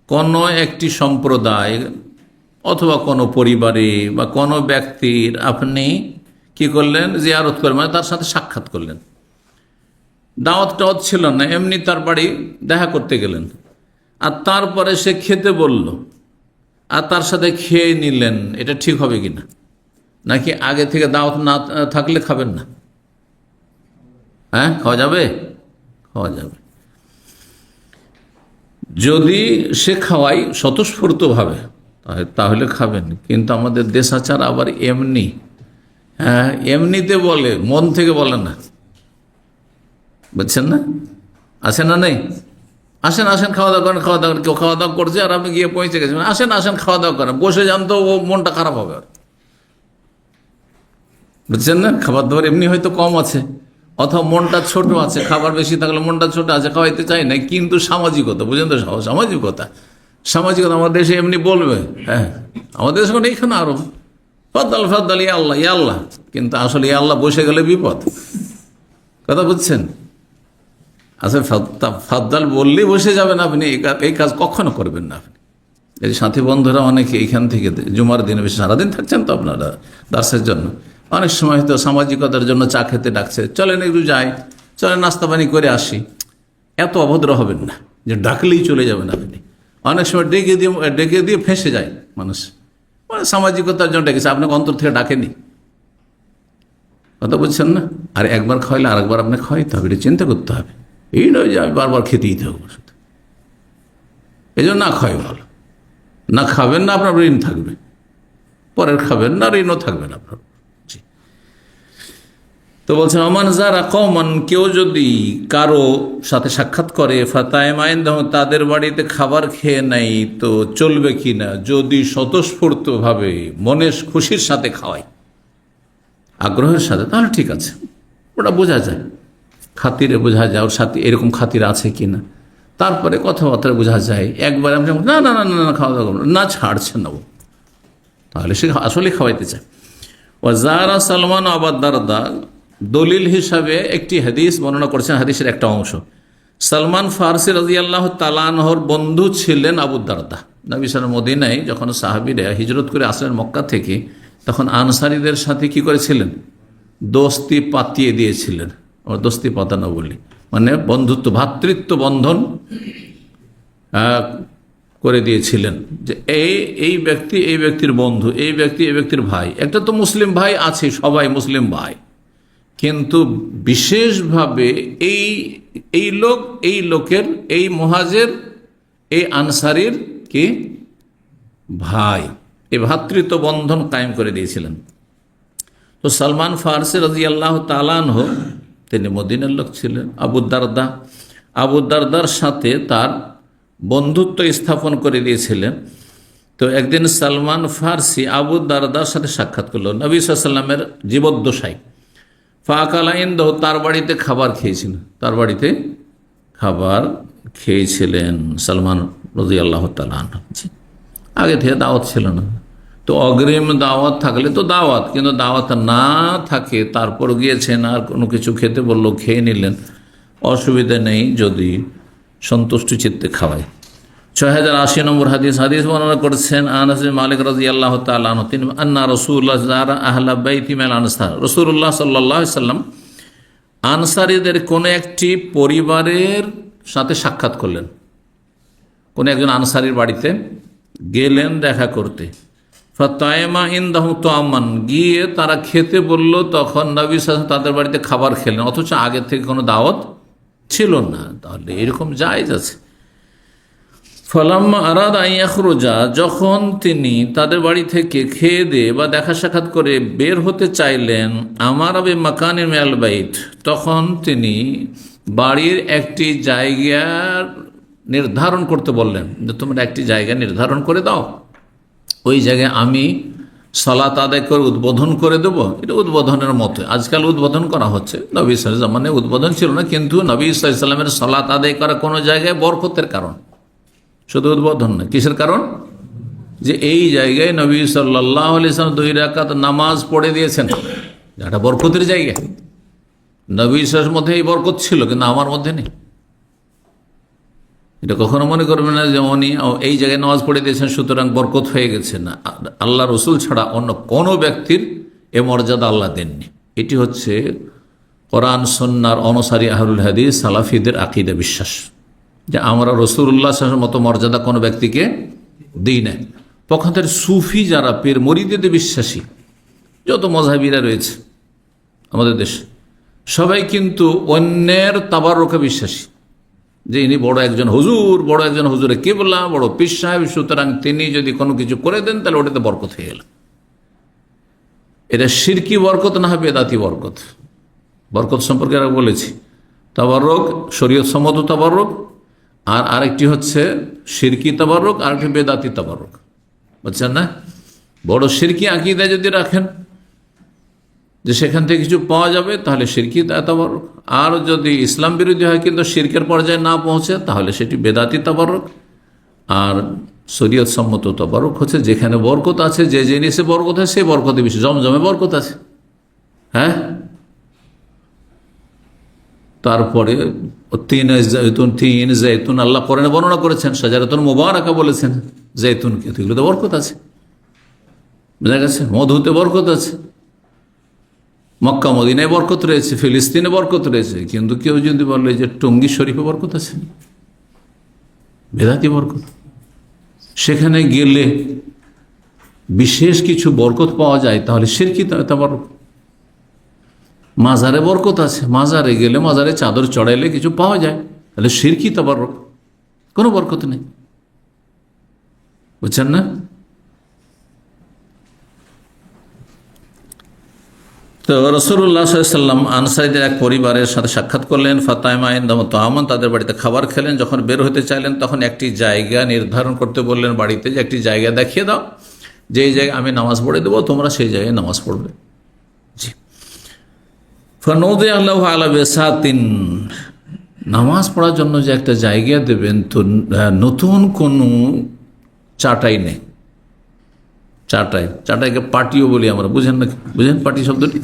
কোনো একটি সম্প্রদায় অথবা কোনো পরিবারে বা কোনো ব্যক্তির আপনি কি করলেন, জিয়ারত করলেন, মানে তার সাথে সাক্ষাৎ করলেন, দাওয়াত ছিল না, এমনি তার বাড়ি দেখা করতে গেলেন, আর তারপরে সে খেতে বলল, আর তার সাথে খেয়ে নিলেন, এটা ঠিক হবে কিনা? নাকি আগে থেকে দাওয়াত না থাকলে খাবেন না? হ্যাঁ, খাওয়া যাবে, খাওয়া যাবে। যদি সে খাওয়াই স্বতঃস্ফূর্তভাবে তাহলে খাবেন, কিন্তু আমাদের দেশাচার আবার এমনি, হ্যাঁ, এমনিতে বলে, মন থেকে বলে না, বুঝছেন না? আসেন না, নেই, আসেন খাওয়া দাওয়া করেন, কেউ খাওয়া দাওয়া করছে আর আপনি গিয়ে পৌঁছে গেছেন, আসেন খাওয়া দাওয়া করেন, বসে যান তো ও মনটা খারাপ হবে, আর বুঝছেন না? খাবার দাবার এমনি হয়তো কম আছে, অথবা মনটা ছোট আছে, খাবার বেশি থাকলে মনটা ছোট আছে, খাওয়াইতে চাই না, কিন্তু সামাজিকতা, বুঝলেন তো, সামাজিকতা আমাদের দেশে এমনি বলবে, হ্যাঁ, আমাদের দেশে এইখানে আরো ফাদ্দাল ইয়া আল্লাহ, কিন্তু আসলে ইয়া আল্লাহ বসে গেলে বিপদ, কথা বুঝছেন? আসলে ফাদ্দাল বললেই বসে যাবেন আপনি, এই কাজ কখনো করবেন না আপনি। এই সাথী বন্ধুরা অনেকে এইখান থেকে জুমার দিনে বেশি সারাদিন থাকছেন তো আপনারা দার্সের জন্য, অনেক সময় হয়তো সামাজিকতার জন্য চা খেতে ডাকছে, চলেন একটু যাই, চলেন নাস্তা পানি করে আসি। এত অভদ্র হবেন না যে ডাকলেই চলে যাবেন আপনি। অনেক সময় ডেকে দিয়ে ফেঁসে যায় মানুষ, মানে সামাজিকতার জন্য ডেকেছে, আপনাকে অন্তর থেকে ডাকেনি। কথা বলছেন না? আর একবার খাওয়াইলে আরেকবার আপনাকে খাওয়াইতে হবে, এটা চিন্তা করতে হবে। এই নয় যে আমি বারবার খেতেই থাকবো, এই জন্য না খাওয়াই ভালো। না খাবেন না, আপনার ঋণ থাকবে, পরের খাবেন না, ঋণও থাকবে না আপনার। তো বলছেন আমান যারা কমান, কেউ যদি কারো সাথে সাক্ষাৎ করে ফাতায়মাইন, তাদের বাড়িতে খাবার খেয়ে নেই তো চলবে কি না? যদি স্বতঃস্ফূর্তভাবে মনের খুশির সাথে খাওয়াই, আগ্রহের সাথে, তাহলে ঠিক আছে, ওটা বোঝা যায়, খাতিরে বোঝা যায় ওর সাথে এরকম খাতির আছে কি না। তারপরে কথাবার্তা বোঝা যায়। একবার আমি না না না না খাওয়া দাওয়া না, ছাড়ছে না ও, তাহলে সে আসলে খাওয়াইতে চায়। ও যারা সালমান আবু দারদা, দলিল হিসাবে একটি হাদিস বর্ণনা করেছেন, হাদিসের একটা অংশ। সালমান ফারসি রাদিয়াল্লাহু তাআলা আনহুর বন্ধু ছিলেন আবু দারদা। নবী সাল্লাল্লাহু আলাইহি ওয়াসাল্লাম মদিনায় যখন সাহাবীরা হিজরত করে আসলেন মক্কা থেকে, তখন আনসারীদের সাথে কি করেছিলেন? দোস্তি পাতিয়ে দিয়েছিলেন। দোস্তি পাতানো বলি মানে বন্ধুত্ব, ভ্রাতৃত্ব বন্ধন করে দিয়েছিলেন, যে এই ব্যক্তি এই ব্যক্তির বন্ধু, এই ব্যক্তি এই ব্যক্তির ভাই। একটা তো মুসলিম ভাই আছে, সবাই মুসলিম ভাই, কিন্তু বিশেষভাবে এই লোক, এই লোকের, এই মুহাজির, এই আনসারীর কি ভাই, এই ভ্রাতৃত্ব বন্ধন কায়েম করে দিয়েছিলেন। তো সালমান ফারসি রাদিয়াল্লাহু তাআলা আনহু, তিনি মদিনার লোক ছিলেন। আবু দারদার সাথে তার বন্ধুত্ব স্থাপন করে দিয়েছিলেন। তো একদিন সালমান ফারসি আবু দারদার সাথে সাক্ষাৎ করল নবী সাল্লাল্লাহু আলাইহি ওয়াসাল্লামের জীবদ্দশায়। ফাকালা ইনদাহু, তার বাড়িতে খাবার খেয়েছিলেন, তার বাড়িতে খাবার খেয়েছিলেন সালমান রাদিয়াল্লাহু তাআলা আনহু। আগে থেকে দাওয়াত ছিল না, তো অগ্রিম দাওয়াত থাকলে তো দাওয়াত, কিন্তু দাওয়াত না থাকে তারপর গিয়েছেন, আর কোনো কিছু খেতে বললো, খেয়ে নিলেন, অসুবিধা নেই যদি সন্তুষ্টি চিত্তে খাওয়ায়। 6080 নম্বর হাদিস বর্ণনা করেছেন আনাস বিন মালিক রাদিয়াল্লাহু তাআলা আনহু, তিনি আন্না রাসূলুল্লাহ যারা আহলা বাইতি মিনাল আনসার, রাসূলুল্লাহ সাল্লাল্লাহু আলাইহি সাল্লাম আনসারীদের কোন একটি পরিবারের সাথে সাক্ষাৎ করলেন। কোন একজন আনসারীর বাড়িতে গেলেন দেখা করতে। ফাতায়মা ইনদাহু তাআমান, গিয়ে তারা খেতে বলল, তখন নবী সাল্লাল্লাহু আলাইহি ওয়াসাল্লাম তাদের বাড়িতে খাবার খেলেন, অথচ আগে থেকে কোনো দাওয়াত ছিল না। তাহলে এরকম জায়েজ আছে। ফালাম্মা আরাদা আন ইয়াখরুজা, যখন তিনি তাদের বাড়ি থেকে খেয়ে দিয়ে বা দেখা সাক্ষাৎ করে বের হতে চাইলেন, আমার আবে মাকানিন মিনাল বাইত, তখন তিনি বাড়ির একটি জায়গা নির্ধারণ করতে বললেন, যে তোমরা একটি জায়গা নির্ধারণ করে দাও, ওই জায়গায় আমি সালাত আদায় করে উদ্বোধন করে দেব। এটা উদ্বোধনের মতো, আজকাল উদ্বোধন করা হচ্ছে, নবী সাল্লাল্লাহু আলাইহি ওয়াসাল্লাম মানে উদ্বোধন ছিল না, কিন্তু নবী সাল্লাল্লাহু আলাইহি ওয়াসাল্লামের সালাত আদায় করা কোনো জায়গায় বরকতের কারণ, শুধু উদ্বোধন না। কিসের কারণ? যে এই জায়গায় নবী সাল্লাল্লাহু আলাইহি ওয়াসাল্লাম 2 রাকাত নামাজ পড়ে দিয়েছেন, এটা বরকতের জায়গা। নবী সাল্লাল্লাহু মধ্যে এই বরকত ছিল, কিন্তু আমার মধ্যে নেই। এটা কখনো মনে করবেন না যে উনি এই জায়গায় নামাজ পড়ে দিয়েছেন সুতরাং বরকত হয়ে গেছে, না। আল্লাহ রসুল ছাড়া অন্য কোনো ব্যক্তির এ মর্যাদা আল্লাহ দেননি। এটি হচ্ছে কোরআন সুন্নাহর অনুসারী আহলুল হাদিস সালাফিদের আকীদা, বিশ্বাস, যে আমরা রাসূলুল্লাহ সাল্লাল্লাহু আলাইহি ওয়াসাল্লামের মতো মর্যাদা কোনো ব্যক্তিকে দিই না। পক্ষান্তরে সুফি যারা, পীর মুরিদদের বিশ্বাসী যত মাযহাবীরা রয়েছে আমাদের দেশে, সবাই কিন্তু অন্যের তাবাররুকে বিশ্বাসী, যে ইনি বড় একজন হুজুরে কিবলা, বড় পীর সাহেব, সুতরাং তিনি যদি কোনো কিছু করে দেন তাহলে ওটাতে বরকত হয়ে গেল। এটা শিরকি বরকত না, বেদাতি বরকত। বরকত সম্পর্কে আমরা বলেছি, তাবাররুক শরীয়ত সম্মত তাবাররুক, আর আরেকটি হচ্ছে শিরকি তাবাররুক, আরেকটি বেদাতি তাবাররুক, বুঝছেন না? বড় শিরকি আকীদা যদি রাখেন যে সেখান থেকে কিছু পাওয়া যাবে, তাহলে শিরকি তাবাররুক। আর যদি ইসলাম বিরোধী হয় কিন্তু শিরকের পর্যায়ে না পৌঁছে, তাহলে সেটি বেদাতি তাবাররুক। আর শরীয়ত সম্মত তাবাররুক হচ্ছে যেখানে বরকত আছে, যে জিনিসে বরকত আছে সেই বরকতে বেশি। জমজমে বরকত আছে, হ্যাঁ। তারপরে তিন জৈতুন আল্লাহ কোরআনে বর্ণনা করেছেন, শাজারাতুন মুবারাকা বলেছেন জৈতুনকে, এগুলোতে বরকত আছে, বুঝা গেছে? মধুতে বরকত আছে, মক্কা মদিনায় বরকত রয়েছে, ফিলিস্তিনে বরকত রয়েছে। কিন্তু কেউ যদি বলে যে টঙ্গী শরীফে বরকত আছে, বেদাতি বরকত, সেখানে গেলে বিশেষ কিছু বরকত পাওয়া যায় তাহলে শিরকি তাবারুক। মাজারে বরকত আছে, মাজারে গেলে মাজারে চাদর চড়াইলে কিছু পাওয়া যায়, তাহলে শিরকি তাবারুক, কোনো বরকত নেই। বুঝছেন না? তো রাসূলুল্লাহ সাল্লাল্লাহু আলাইহি ওয়াসাল্লাম আনসারীদের এক পরিবারের সাথে সাক্ষাৎ করলেন। ফাতাইমা ইনদাহু তাআমান, তাদের বাড়িতে খাবার খেলেন। যখন বের হতে চাইলেন তখন একটি জায়গা নির্ধারণ করতে বললেন বাড়িতে, যে একটি জায়গা দেখিয়ে দাও, যেই জায়গায় আমি নামাজ পড়ে দেবো, তোমরা সেই জায়গায় নামাজ পড়বে। জি। ফানুদিয়া লাহু আলা বিসাতিন, নামাজ পড়ার জন্য যে একটা জায়গা দেবেন, তো নতুন কোনো চাটাই নেই। চাটাইকে পাটিও বলি আমরা, বুঝেন না? বুঝেন পাটি শব্দটি?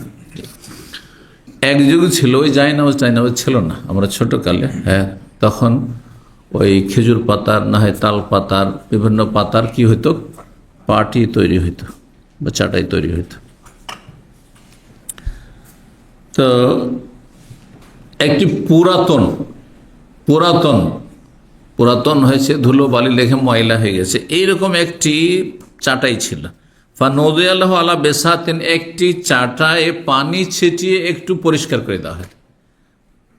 এক যুগ ছিল ওই জায়নামাজ ছিল না, আমরা ছোটকালে, হ্যাঁ, তখন ওই খেজুর পাতার, না হয় তাল পাতার, বিভিন্ন পাতার কি হইতো, পাটি তৈরি হইতো বা চাটাই তৈরি হইতো। তো একটি পুরাতন হয়েছে, ধুলো বালি লেখে ময়লা হয়ে গেছে, এইরকম একটি চাটাই ছিল। ফানুদিয়াল্লাহু আলা বেসাতিন, একটি চাটায় পানি ছিটিয়ে একটু পরিষ্কার করে দেওয়া হয়।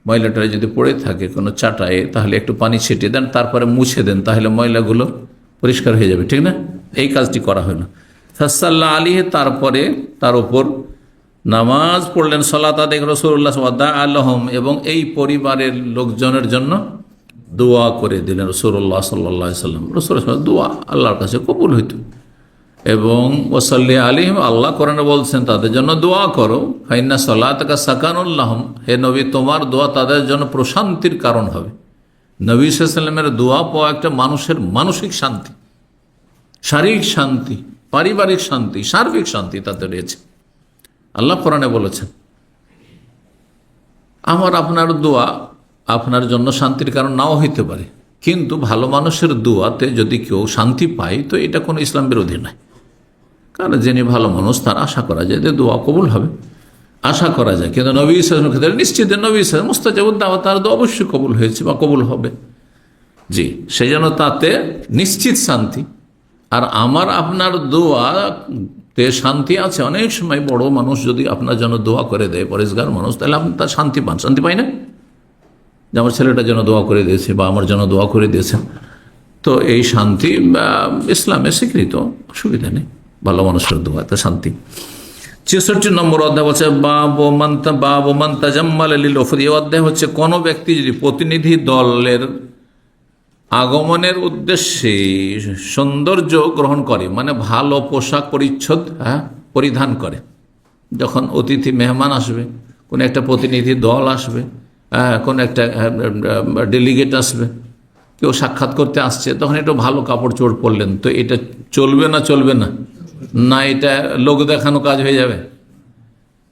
ময়লাটা যদি পড়ে থাকে কোনো চাটায়, তাহলে একটু পানি ছিটিয়ে দেন, তারপরে মুছে দেন, তাহলে ময়লাগুলো পরিষ্কার হয়ে যাবে, ঠিক না? এই কাজটি করা হলো। ফাসাল্লা আলিহে, তারপরে তার উপর নামাজ পড়লেন। সালাত আদায় রাসূলুল্লাহ আল্লাহম, এবং এই পরিবারের লোকজনের জন্য দোয়া করে দিলেন রাসূলুল্লাহ সাল্লাল্লাহু আলাইহি ওয়াসাল্লাম। রাসূলুল্লাহ দোয়া আল্লাহর কাছে কবুল হইত। এবং ওয়াসাল্লি আলাইহিম, আল্লাহ কোরআনে বলছেন তাদের জন্য দোয়া করো। ফাইন্না সালাতাকা সাকানুল লাহুম, হে নবী তোমার দোয়া তাদের জন্য প্রশান্তির কারণ হবে। নবী সাল্লাল্লাহু আলাইহি ওয়াসাল্লামের দোয়া পাওয়া একটা মানুষের মানসিক শান্তি, শারীরিক শান্তি, পারিবারিক শান্তি, সার্বিক শান্তি তাতে রয়েছে। আল্লাহ কোরআনে বলেছেন, আমার আপনার দোয়া আপনার জন্য শান্তির কারণ নাও হইতে পারে, কিন্তু ভালো মানুষের দোয়াতে যদি কেউ শান্তি পায় তো এটা কোনো ইসলাম বিরোধী নয়। কারণ যিনি ভালো মানুষ তার আশা করা যায় যে দোয়া কবুল হবে, আশা করা যায়। কিন্তু নবী সাল্লাল্লাহু আলাইহি ওয়াসাল্লামের ক্ষেত্রে নিশ্চিত নবী সাল্লাল্লাহু আলাইহি ওয়াসাল্লাম মুস্তাজাবুদ দাওয়াত, তার দোয়া অবশ্যই কবুল হয়েছে বা কবুল হবে। জি, সেই জন্য তাতে নিশ্চিত শান্তি। আর আমার আপনার দোয়াতে শান্তি আছে। অনেক সময় বড় মানুষ যদি আপনার জন্য দোয়া করে দেয়, পরেশগার মানুষ, তাহলে আপনি তার শান্তি পান। শান্তি পাই না যে আমার ছেলেটার জন্য দোয়া করে দিয়েছে বা আমার জন্য দোয়া করে দিয়েছেন, তো এই শান্তি ইসলামে স্বীকৃত, অসুবিধা নেই। ভালো মানুষের দোয়াতে শান্তি। ৬৬ নম্বর অধ্যায় হচ্ছে বাবু মান তাজাম্মালা লিল ওফদ। এই অধ্যায় হচ্ছে কোনো ব্যক্তি যদি প্রতিনিধি দলের আগমনের উদ্দেশ্যে সৌন্দর্য গ্রহণ করে, মানে ভালো পোশাক পরিচ্ছদ পরিধান করে। যখন অতিথি মেহমান আসবে, কোন একটা প্রতিনিধি দল আসবে, কোন একটা ডেলিগেট আসবে, কেউ সাক্ষাৎ করতে আসছে, তখন একটু ভালো কাপড় চোপড় পরলেন, তো এটা চলবে না? চলবে না? না, এটা লোক দেখানো কাজ হয়ে যাবে।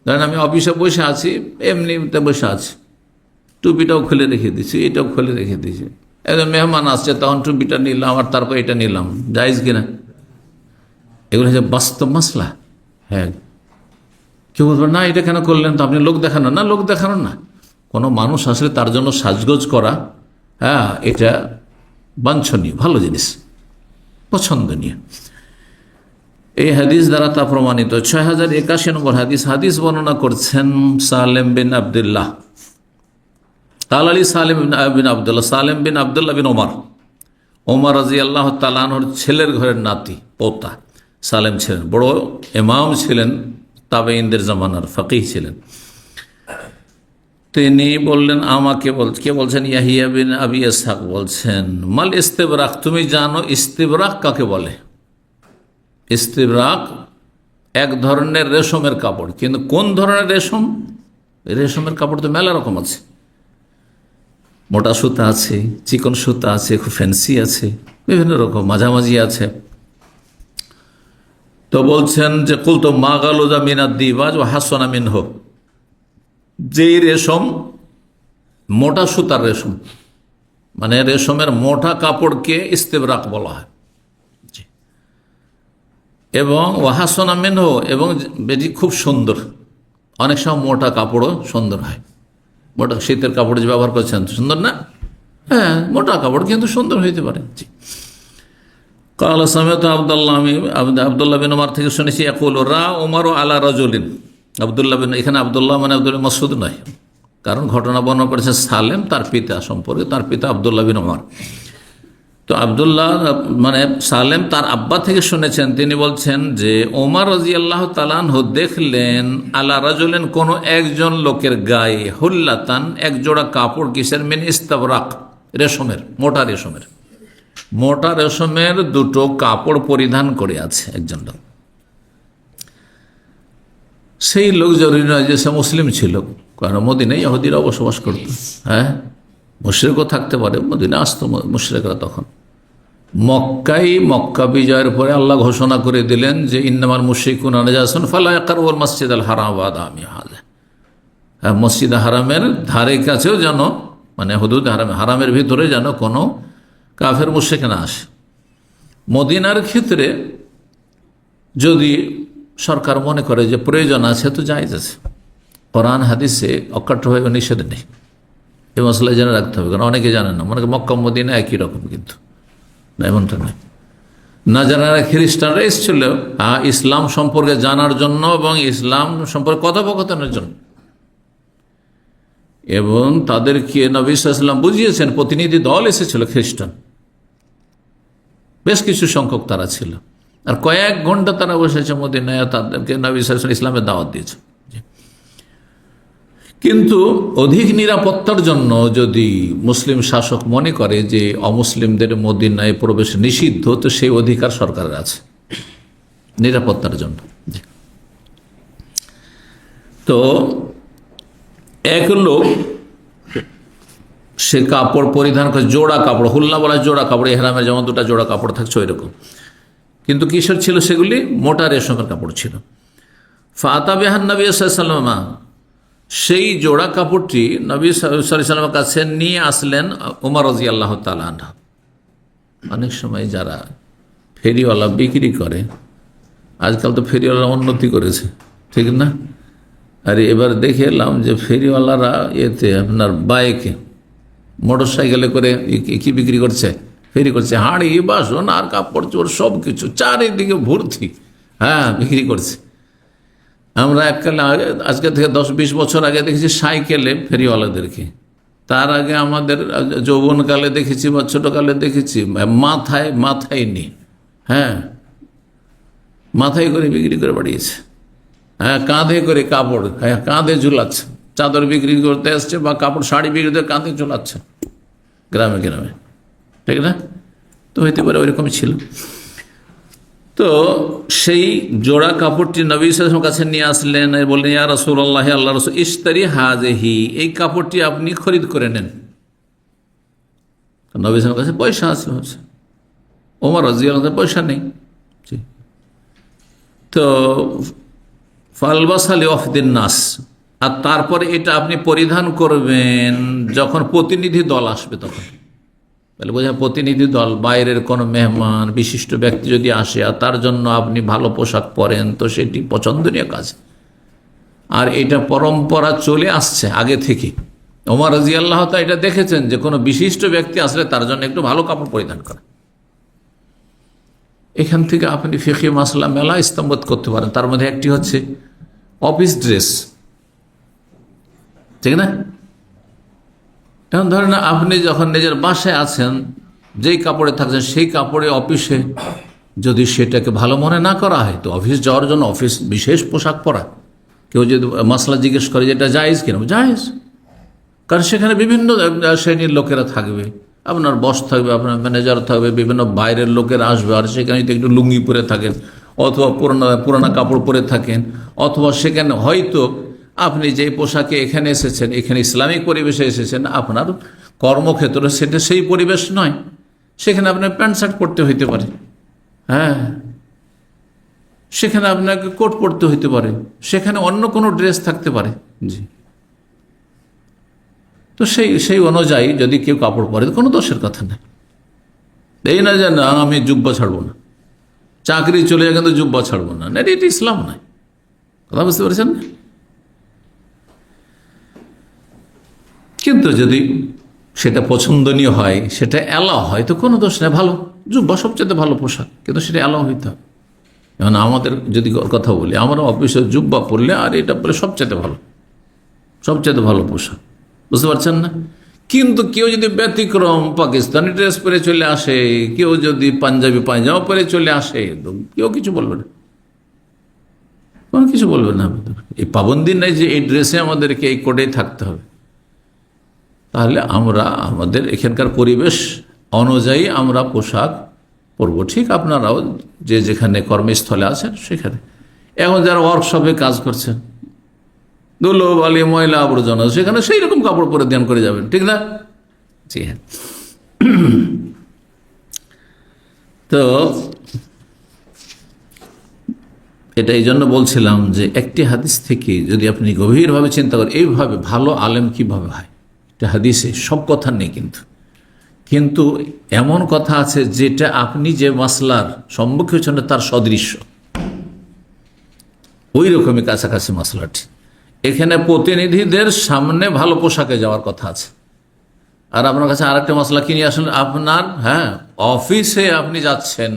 ধরেন আমি অফিসে বসে আছি, এমনিতে বসে আছি, টুপিটাও খুলে রেখে দিচ্ছি, এটাও খুলে রেখে দিয়েছি, একজন মেহমান আসছে, তখন টুপিটা নিলাম আর তারপর এটা নিলাম, জায়েজ কিনা? এগুলো হচ্ছে বাস্তব মাসলা। হ্যাঁ, কেউ বলবেন না এটা কেন করলেন, তো আপনি লোক দেখানো না? লোক দেখানো না, কোনো মানুষ আসলে তার জন্য সাজগোজ করা, হ্যাঁ, এটা বাঞ্ছনীয়, ভালো জিনিস, পছন্দনীয়। এই হাদিস দ্বারা তা প্রমাণিত। ৬০৮১ নম্বর হাদিস বর্ণনা করছেন সালেম বিন আবদুল্লাহ। সালেম বিন আবদুল্লাহ বিন ওমর রাদিয়াল্লাহু তাআলা আনহুর ছেলের ঘরের নাতি, পোতা সালেম ছিলেন, বড় ইমাম ছিলেন, তাবেঈনদের জামানার ফকিহ ছিলেন। তিনি বললেন, আমাকে কে বলছেন? ইয়াহিয়া বিন আবি ইসহাক বলছেন, মাল ইস্তিবরাক, তুমি জানো ইস্তিবরাক কাকে বলে? ইস্তিবরাক এক ধরনের রেশমের কাপড়, কিন্তু কোন ধরনের রেশম? রেশমের কাপড় তো মেলা রকম আছে, মোটা সুতা আছে, চিকন সুতা আছে, খুব ফ্যান্সি আছে, বিভিন্ন রকম, মাঝামাঝি আছে। তো বলছেন যে কুলতু মা গালুজা মিনাদ দিবাজ ওয়া হাসানা মিনহু, যেই রেশম মোটা সুতার রেশম, মানে রেশমের মোটা কাপড়কে ইস্তিবরাক বলা হয়। এবং ওয়াহাসনা মিনহু, এবং বেটি খুব সুন্দর। অনেক সময় মোটা কাপড়ও সুন্দর হয়, মোটা শীতের কাপড় যে ব্যবহার করছেন সুন্দর না? হ্যাঁ, মোটা কাপড় কিন্তু সুন্দর হইতে পারে। কাল সামিত আবদুল্লাহ, আমি আবদুল্লাহ বিন ওমর থেকে শুনেছি ইয়াকুল রা ওমর আলা রাজুলিন। আবদুল্লাহ বিন, এখানে আবদুল্লাহ মানে আব্দুল মাসউদ নয়, কারণ ঘটনা বর্ণনা করেছে সালেম তার পিতা সম্পর্কে, তার পিতা আবদুল্লাহ বিন ওমর। তো আবদুল্লাহ মানে সালেম তার আব্বা থেকে শুনেছেন, তিনি বলছেন যে ওমর রাদিয়াল্লাহু তাআলা আনহু দেখলেন আলা রাজুলিন, কোন একজন লোকের গায়ে, হুল্লাতান এক জোড়া কাপড়, কিসের, মিন ইস্তাবরাক, রেশমের, মোটা রেশমের দুটো কাপড় পরিধান করে আছে একজন লোক। সেই লোক জরুরি নয় যে সে মুসলিম ছিল, কারণ মদিনায় ইহুদিরা বসবাস করত, হ্যাঁ, মুশরিকও থাকতে পারে, মদিনা আসতো মুশরিকরা তখন। মক্কা বিজয়ের পরে আল্লাহ ঘোষণা করে দিলেন যে ইন্নামাল মুশরিকুনা নাজাসুন ফালা ইয়াকরাবুল মাসজিদাল হারাম বাদা আমি হাযা। মসজিদ হারামের ধারে কাছেও যেন, মানে হুদুদ হারামের ভিতরে যেন কোনো কাফের মুশরিক না আসে। মদিনার ক্ষেত্রে যদি সরকার মনে করে যে প্রয়োজন আছে তো জায়েজ আছে, কোরআন হাদিসে অকাট্যভাবে নিষেধ নেই। এই মশলা জেনে রাখতে হবে, কারণ অনেকে জানেন না, মনে মক্কা মদিনা একই রকম, কিন্তু না, এমনটা নয়। না জানারা খ্রিস্টানরা এসেছিল ইসলাম সম্পর্কে জানার জন্য এবং ইসলাম সম্পর্কে কথোপকথনের জন্য, এবং তাদেরকে নবী সাল্লাল্লাহু আলাইহি ওয়াসাল্লাম বুঝিয়েছেন। প্রতিনিধি দল এসেছিল খ্রিস্টান, বেশ কিছু সংখ্যক তারা ছিল, আর কয়েক ঘন্টা তারা বসেছে মদিনায়, তাদেরকে নবী সাল্লাল্লাহু আলাইহি ওয়াসাল্লাম ইসলামের দাওয়াত দিয়েছে। কিন্তু অধিক নিরাপত্তার জন্য যদি মুসলিম শাসক মনে করে যে অমুসলিমদের মদিনায় প্রবেশ নিষিদ্ধ, তো সেই অধিকার সরকারের আছে নিরাপত্তার জন্য। তো এক লোক সে কাপড় পরিধান করে, জোড়া কাপড়, হুল্লা বলা জোড়া কাপড়, ইহরামের যেমন দুটা জোড়া কাপড় থাকছে ওই রকম, কিন্তু কিসের ছিল সেগুলি, মোটা রেশমের কাপড় ছিল। ফাতা বিহান নবী সাল্লাল্লাহু আলাইহি ওয়াসাল্লাম, সেই জোড়া কাপড়টি নবী সাল্লাল্লাহু আলাইহি ওয়াসাল্লামের কাছে নিয়ে আসলেন ওমর রাদিয়াল্লাহু তাআলা আনহু। অনেক সময় যারা ফেরিওয়ালা বিক্রি করে, আজকাল তো ফেরিওয়ালা উন্নতি করেছে, ঠিক না? আর এবার দেখে এলাম যে ফেরিওয়ালারা এতে আপনার বাইকে, মোটর সাইকেলে করে কি বিক্রি করছে, ফেরি করছে, হাঁড়ি বাসন আর কাপড় চোর সব কিছু চারিদিকে ভর্তি, হ্যাঁ, বিক্রি করছে। আমরা এককালে আজকে থেকে 10-20 বছর আগে দেখেছি সাইকেলে ফেরিওয়ালাদেরকে, তার আগে আমাদের যৌবনকালে দেখেছি বা ছোটকালে দেখেছি মাথায় নিয়ে, হ্যাঁ, মাথায় করে বিক্রি করে বাড়িয়েছে, হ্যাঁ, কাঁধে করে কাপড়, হ্যাঁ, কাঁধে ঝুলাচ্ছে, চাদর বিক্রি করতে আসছে বা কাপড় শাড়ি বিক্রি করতে কাঁধে ঝুলাচ্ছে গ্রামে, ঠিক না? তো হইতে পারে ওইরকমই ছিল। তো সেই জোড়া কাপড়টি নবী সাল্লাল্লাহু আলাইহি ওয়াসাল্লামের কাছে নিয়ে আসলেন, বললেন ইয়া রাসূলুল্লাহ, আল্লাহ রাসূল, ইশতারি হাযিহি, এই কাপড়টি আপনি খরিদ করে নেন। নবী সাল্লাল্লাহু আলাইহি ওয়াসাল্লামের কাছে পয়সা আছে, ওমর রাদিয়াল্লাহু আনহু পয়সা নেই। তো ফালবাসা লিওয়াফদিন নাস, আর তারপরে এটা আপনি পরিধান করবেন যখন প্রতিনিধি দল আসবে তখন। তাহলে বোঝা, প্রতিনিধি দল, বাইরের কোনো মেহমান বিশিষ্ট ব্যক্তি যদি আসে আর তার জন্য আপনি ভালো পোশাক পরেন, তো সেটি পছন্দনীয় কাজ। আর এটা পরম্পরা চলে আসছে আগে থেকে। ওমর রাদিয়াল্লাহু তাআলা এটা দেখেছেন যে কোনো বিশিষ্ট ব্যক্তি আসলে তার জন্য একটু ভালো কাপড় পরিধান করে। এখান থেকে আপনি ফিকহি মাসলা মেলা ইস্তেমবাদ করতে পারেন। তার মধ্যে একটি হচ্ছে অফিস ড্রেস, ঠিক না? এখন ধরেন আপনি যখন নিজের বাসায় আছেন, যেই কাপড়ে থাকছেন সেই কাপড়ে অফিসে যদি সেটাকে ভালো মনে না করা হয়, তো অফিস যাওয়ার জন্য অফিস বিশেষ পোশাক পরা, কেউ যদি মাসলা জিজ্ঞেস করে যে এটা জায়েজ কিনা, জায়েজ, কারণ সেখানে বিভিন্ন শ্রেণীর লোকেরা থাকবে, আপনার বস থাকবে, আপনার ম্যানেজার থাকবে, বিভিন্ন বাইরের লোকেরা আসবে, আর সেখানে যদি একটু লুঙ্গি পরে থাকেন অথবা পুরানা কাপড় পরে থাকেন, অথবা সেখানে হয়তো আপনি যে পোশাকে এখানে এসেছেন, এখানে ইসলামিক পরিবেশে এসেছেন, আপনার কর্মক্ষেত্র সেটা সেই পরিবেশ নয়, সেখানে আপনার প্যান্ট শার্ট পরতে হইতে পারে, হ্যাঁ, সেখানে আপনাকে কোট পরতে হইতে পারে, সেখানে অন্য কোনো ড্রেস থাকতে পারে, জি। তো সেই অনুযায়ী যদি কেউ কাপড় পরে কোনো দোষের কথা নেই। এই না যে না আমি জুব্বা ছাড়বো না, চাকরি চলে যায় কিন্তু জুব্বা ছাড়বো না, না, এটা ইসলাম নয়। কথা বুঝতে পারছেন? কিন্তু যদি সেটা পছন্দনীয় হয়, সেটা এলাও হয়, তো কোনো দোষ নেই, ভালো, জুব্বা সবচেয়ে ভালো পোশাক, কিন্তু সেটা আলাদা হইতে হবে। যেমন আমাদের যদি কথা বলি, আমরা অফিসে জুব্বা পরলে আর এটা পরে সবচেয়ে ভালো পোশাক, বুঝতে পারছেন না? কিন্তু কেউ যদি ব্যতিক্রম পাকিস্তানি ড্রেস পরে চলে আসে, কেউ যদি পাঞ্জাবি পায়জামা পরে চলে আসে, কেউ কিছু বলবে না, কোনো কিছু বলবে না। এই পাবন্দি নাই যে এই ড্রেসে আমাদেরকে এই কোডেই থাকতে হবে। তাহলে আমরা আমাদের এখানকার পরিবেশ অনুযায়ী আমরা পোশাক পরবো। ঠিক আপনারাও যে যেখানে কর্মস্থলে আছেন সেখানে, এখন যারা ওয়ার্কশপে কাজ করছেন, ধুলোবালি ময়লা আবর্জনা, সেখানে সেই রকম কাপড় পরিধান করে যাবেন, ঠিক না? জি হ্যাঁ। তো এটা এই জন্য বলছিলাম যে একটি হাদিস থেকে যদি আপনি গভীরভাবে চিন্তা করেন, এইভাবে ভালো আলেম কিভাবে হয়, এটা হাদিসে সব কথা নেই, কিন্তু এমন কথা আছে যেটা আপনি যে মাসলার সম্মুখীন হচ্ছেন তার সদৃশ্য, ওই রকমই কাছাকাছি মাসলাটি। এখানে প্রতিনিধিদের সামনে ভালো পোশাকে যাওয়ার কথা আছে, আর আপনার কাছে আরেকটা মশলা কিনে আসলে আপনার অফিসে আপনি যাচ্ছেন,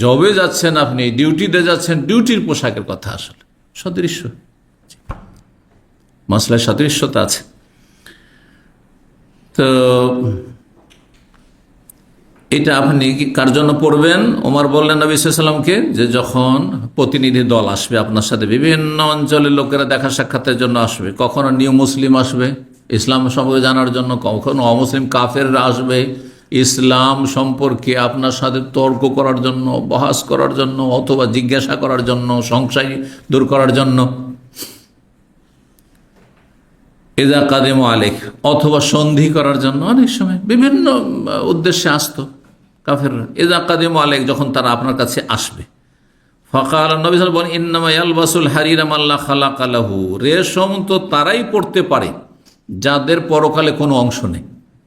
জবে যাচ্ছেন, আপনি ডিউটিতে যাচ্ছেন, ডিউটির পোশাকের কথা আসলে সদৃশ্য, মশলার সদৃশ্যতা আছে। তো এটা আপনি কার জন্য পড়বেন? ওমর বললেন নবী সাল্লাল্লাহু আলাইহি ওয়াসাল্লামকে, যে যখন প্রতিনিধি দল আসবে আপনার সাথে, বিভিন্ন অঞ্চলের লোকেরা দেখা সাক্ষাতের জন্য আসবে, কখনো নিউ মুসলিম আসবে ইসলাম সম্পর্কে জানার জন্য, কখনো অমুসলিম কাফেররা আসবে ইসলাম সম্পর্কে আপনার সাথে তর্ক করার জন্য, বহাস করার জন্য, অথবা জিজ্ঞাসা করার জন্য, সংশয় দূর করার জন্য, ইজা কাদিমু আলাইক, অথবা সন্ধি করার জন্য, অনেক সময় বিভিন্ন উদ্দেশ্যে আসতো কাফেররা। ইজা কাদিমু আলাইক, যখন তারা আপনার কাছে আসবে, ফাকাল নবী সাল্লাল্লাহু আলাইহি ওয়াসাল্লাম বলেন, ইন্নামা ইয়ালবাসুল হারিরা মাল্লা খালাকা লাহু, রেশম তো তারাই পড়তে পারে যাদের পরকালে কোনো অংশ নেই।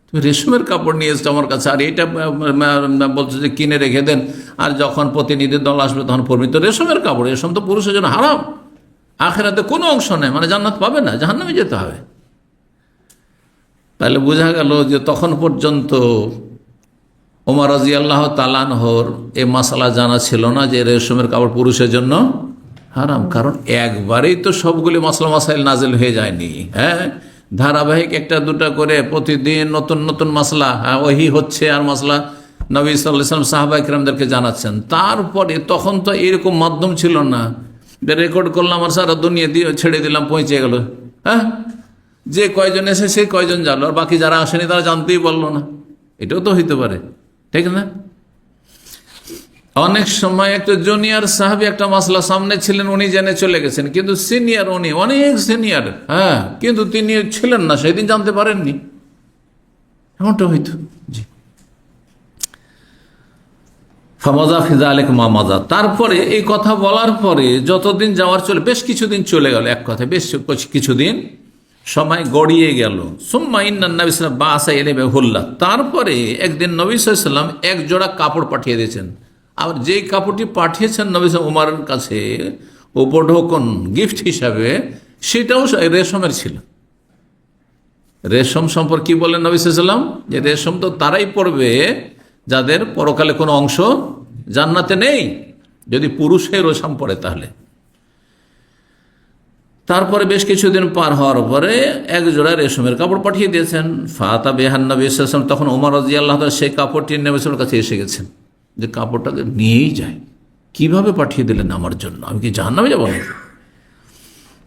তুমি রেশমের কাপড় নিয়ে এসছো আমার কাছে, আর এটা বলছো যে কিনে রেখে দেন, আর যখন প্রতিনিধি দল আসবে তখন পড়বি। তো রেশমের কাপড়, রেশম তো পুরুষের জন্য হারাম, আখিরাতে কোনো অংশ নেই, মানে জান্নাত পাবে না, জাহান্নামে যেতে হবে। তাহলে বোঝা গেল যে তখন পর্যন্ত ওমর রাদিয়াল্লাহু তাআলা আনহুর এই মাসালা জানা ছিল না যে রেশমের কাপড় পুরুষের জন্য হারাম, কারণ একবারেই তো সবগুলি মাসলা মাসাইল নাজিল হয়ে যায়নি। ধারাবাহিক একটা দুটা করে প্রতিদিন নতুন নতুন মাসলা ওহী হচ্ছে, আর মাসলা নবী সাল্লাল্লাহু আলাইহি ওয়াসাল্লাম সাহাবা ইকরামদেরকে জানাচ্ছেন। তারপরে তখন তো এরকম মাধ্যম ছিল না, রেকর্ড করলাম আর সারা দুনিয়া দিয়ে ছেড়ে দিলাম, পৌঁছে গেল। যে কয়জন এসে সে কয়জন জানলো, আর বাকি যারা আসেনি তারা জানতেই পারলো না। এটাও তো হইতে পারে, ঠিক না? অনেক সময় একটা জুনিয়র সাহাবী একটা মাসলা সামনে ছিলেন, উনি জেনে চলে গেছেন, কিন্তু সিনিয়র, উনি অনেক সিনিয়র, কিন্তু তিনি ছিলেন না, সেদিন জানতে পারেননি, এমনটা হইতো। জি, ফামাজা ফিজা আলাইকুম মামাজা। তারপরে এই কথা বলার পরে যতদিন যাওয়ার চলে, বেশ কিছুদিন চলে গেল, এক কথায় বেশ কিছুদিন সময় গড়িয়ে গেল। সুম্মা ইন্নান নবী সাল্লাল্লাহু আলাইহি ওয়াসাল্লাম বাআসা ইলাইহি হুল্লা, তারপরে একদিন নবী সাল্লাল্লাহু আলাইহি ওয়াসাল্লাম এক জোড়া কাপড় পাঠিয়ে দিয়েছেন। আর যেই কাপড়টি পাঠিয়েছেন নবী সাল্লাল্লাহু আলাইহি ওয়াসাল্লাম উমরের কাছে উপঢৌকন গিফট হিসাবে, সেটাও রেশমের ছিল। রেশম সম্পর্কে কি বলেন নবী সাল্লাল্লাহু আলাইহি ওয়াসাল্লাম? যে রেশম তো তারাই পরবে যাদের পরকালে কোনো অংশ জান্নাতে নেই, যদি পুরুষে রেশম পরে তাহলে। তারপরে বেশ কিছুদিন পার হওয়ার পরে এক জোড়া রেশমের কাপড় পাঠিয়ে দিয়েছেন। ফাতা বেহান নবী সাল্লাল্লাহু আলাইহি ওয়াসাল্লাম, তখন ওমর রাদিয়াল্লাহু তাআলা সেই কাপড়টি নবী সাল্লাল্লাহু আলাইহি ওয়াসাল্লামের কাছে এসে গেছেন, যে কাপড়টাকে নিয়েই যায়, কিভাবে পাঠিয়ে দিলেন আমার জন্য, আমি কি জাহান্নামে যাব না?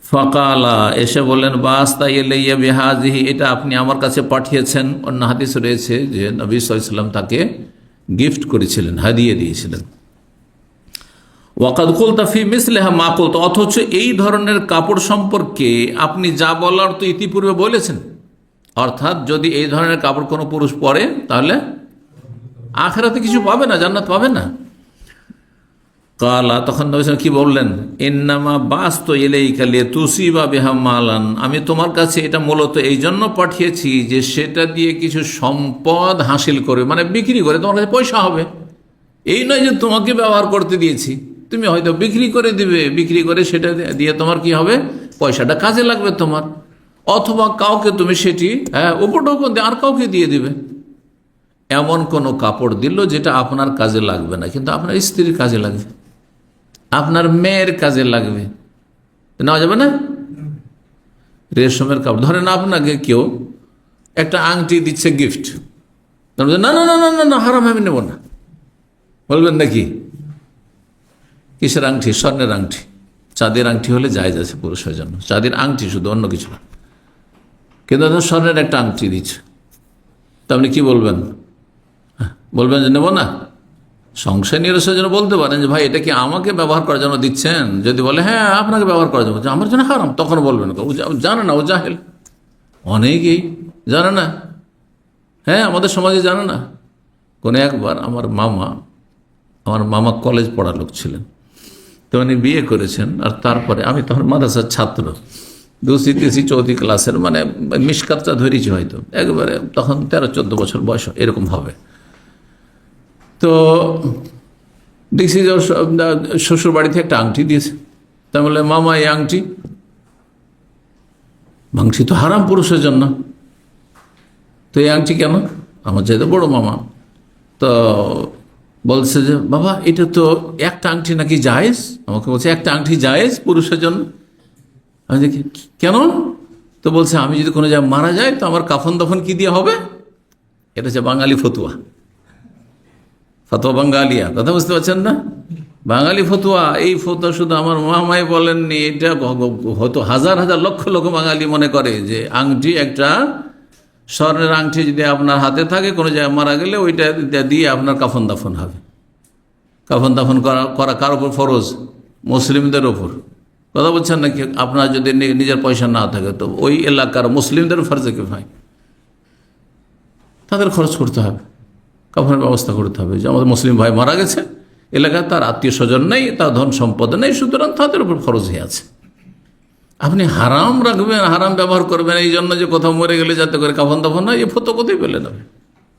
ফাকালা, এসে বললেন, বাস্তা ইলাইয়া বিহাযিহি, এটা আপনি আমার কাছে পাঠিয়েছেন। অন্য হাদিস রয়েছে যে নবী সাল্লাল্লাহু আলাইহি ওয়াসাল্লাম তাকে গিফট করেছিলেন, হাদিয়া দিয়েছিলেন। ওয়াকাদ কুলতা ফি মিসলিহা মা কুলতা, অথচ এই ধরনের কাপড় সম্পর্কে আপনি যা বলার তো ইতিপূর্বে বলেছেন। অর্থাৎ যদি এই ধরনের কাপড় কোনো পুরুষ পরে তাহলে আখিরাতে কিছু পাবে না, জান্নাত পাবে না। কালা, তখন নবী সাল্লাল্লাহু আলাইহি ওয়াসাল্লাম কি বললেন? ইন্নামা বাসতু ইলাইকা লিতুসিবা বিহা মালান, আমি তোমার কাছে এটা মূলত এই জন্য পাঠিয়েছি যে সেটা দিয়ে কিছু সম্পদ হাসিল করে, মানে বিক্রি করে তোমার কাছে পয়সা হবে। এই নয় যে তোমাকে ব্যবহার করতে দিয়েছি, তুমি হয়তো বিক্রি করে দিবে, বিক্রি করে সেটা দিয়ে তোমার কি হবে, পয়সাটা কাজে লাগবে তোমার, অথবা কাউকে তুমি সেটি উপঢৌকন দিয়ে আর কাউকে দিয়ে দিবে। এমন কোনো কাপড় দিল যেটা আপনার কাজে লাগবে না, কিন্তু আপনার স্ত্রীর কাজে লাগবে, আপনার মেয়ের কাজে লাগবে, নেওয়া যাবে না? রেশমের কাপড়, ধরেন আপনাকে কেউ একটা আংটি দিচ্ছে গিফট, না না না না না না, হারাম, আমি নেব না, বলবেন নাকি? কিসের আংটি? স্বর্ণের আংটি। চাঁদের আংটি হলে জায়েজ আছে পুরুষের জন্য, চাঁদের আংটি শুধু, অন্য কিছু না। কিন্তু স্বর্ণের একটা আংটি দিচ্ছে, তা আপনি কি বলবেন? বলবেন যে নেব না? সংশয় নিরসনের জন্য বলতে পারেন যে ভাই এটা কি আমাকে ব্যবহার করার জন্য দিচ্ছেন? যদি বলে হ্যাঁ আপনাকে ব্যবহার করার জন্য, আমার জন্য হারাম, তখন বলবেন জানে না, ও জাহেল, অনেকেই জানে না। হ্যাঁ, আমাদের সমাজে জানে না। কোনো একবার আমার মামা কলেজ পড়ার লোক ছিলেন, তো উনি বিয়ে করেছেন, আর তারপরে আমি তখন মাদ্রাসার ছাত্র, 2য় 3য় 4th ক্লাসের, মানে মিসকাতটা ধরেছি হয়তো, একবারে তখন 13-14 বছর বয়স এরকম হবে। তো দেখছি যে শ্বশুর বাড়িতে একটা আংটি দিয়েছে, তা বলে মামা এই আংটি তো হারাম পুরুষের জন্য, তো এই আংটি কেন? আমার চাইতে বড় মামা তো বলছে যে বাবা এটা তো একটা আংটি নাকি জায়েজ, আমাকে বলছে একটা আংটি জায়েজ পুরুষের জন্য। আমি দেখি কেন? তো বলছে আমি যদি কোনো জায়গায় মারা যায় তো আমার কাফন দফন কি দিয়ে হবে? এটা হচ্ছে বাঙালি ফতুয়া বাঙ্গালিয়া, কথা বুঝতে পারছেন না? বাঙালি ফতুয়া। এই ফতুয়া শুধু আমার মামাই বলেননি, এটা হয়তো হাজার হাজার লক্ষ লক্ষ বাঙালি মনে করে যে আংটি, একটা স্বর্ণের আংটি যদি আপনার হাতে থাকে, কোনো জায়গায় মারা গেলে ওইটা দিয়ে আপনার কাফন দাফন হবে। কাফন দাফন করা কার ওপর ফরজ? মুসলিমদের ওপর। কথা বলছেন নাকি? আপনার যদি নিজের পয়সা না থাকে তো ওই এলাকার মুসলিমদের ফরজে কিফায়া, তাদের খরচ করতে হবে, কাফনের ব্যবস্থা করতে হবে। যে আমাদের মুসলিম ভাই মারা গেছে, এলাকায় তার আত্মীয় স্বজন নেই, তার ধন সম্পদ নেই, সুতরাং তাদের উপর খরচ হয়ে আছে। আপনি হারাম রাখবেন, হারাম ব্যবহার করবেন এই জন্য যে কোথাও মরে গেলে যাতে করে কাফন দাফন হয়, এ ফতো কোথায় পেলে নেবে?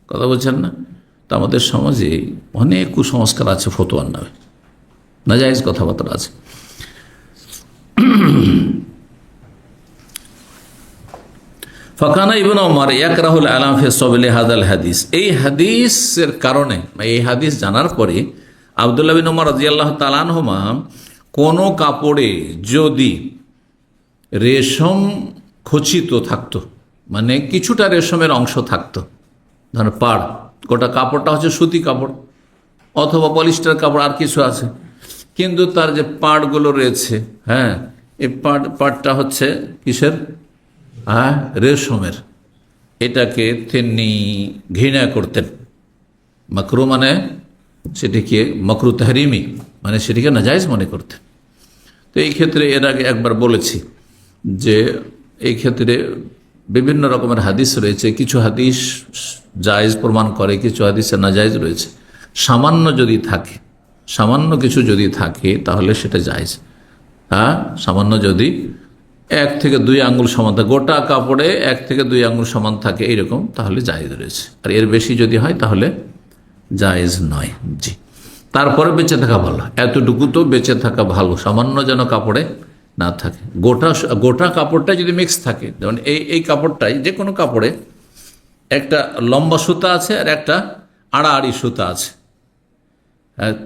কথা বলছেন না? তো আমাদের সমাজে অনেক কুসংস্কার আছে ফতোয়ার নামে, নাজায়েজ কথাবার্তা আছে। ফাকানা ইবনে ওমর ইয়াকরাহুল আলাম ফি সাবিলি হাদাল হাদিস। এই হাদিসের কারণে, এই হাদিস জানার পরে আব্দুল্লাহ বিন ওমর রাদিয়াল্লাহু তাআলা আনহুমা কোনো কাপড়ে যদি রেশম খচিত থাকতো, মানে কিছুটা রেশমের অংশ থাকতো, ধর পাড়, গোটা কাপড়টা হচ্ছে সুতি কাপড় অথবা পলিস্টার কাপড়, আর কিছু আছে, কিন্তু তার যে পাড়গুলো রয়েছে, হ্যাঁ, এই পাড়টা হচ্ছে কিসের? রেশমের। এটাকে তিনি ঘৃণা করতেন। মাকরু মানে সেটিকে মাকরু তাহরিমি, মানে সেটিকে নাজায়েজ মনে করতেন। তো এই ক্ষেত্রে এর আগে একবার বলেছি যে এই ক্ষেত্রে বিভিন্ন রকমের হাদিস রয়েছে, কিছু হাদিস জায়েজ প্রমাণ করে, কিছু হাদিসে নাজায়েজ রয়েছে। সামান্য যদি থাকে, সামান্য কিছু যদি থাকে তাহলে সেটা জায়েজ। হ্যাঁ, সামান্য যদি 1 থেকে 2 আঙ্গুল সমান থাকে, গোটা কাপড়ে 1 থেকে 2 আঙ্গুল সমান থাকে এইরকম, তাহলে জায়েজ রয়েছে। আর এর বেশি যদি হয় তাহলে জায়েজ নয়। জি, তারপরে বেঁচে থাকা ভালো, এতটুকু তো বেঁচে থাকা ভালো, সামান্য যেন কাপড়ে না থাকে। গোটা কাপড়টা যদি মিক্স থাকে, যেমন এই কাপড়টাই, যে কোনো কাপড়ে একটা লম্বা সুতা আছে আর একটা আড়াআড়ি সুতা আছে।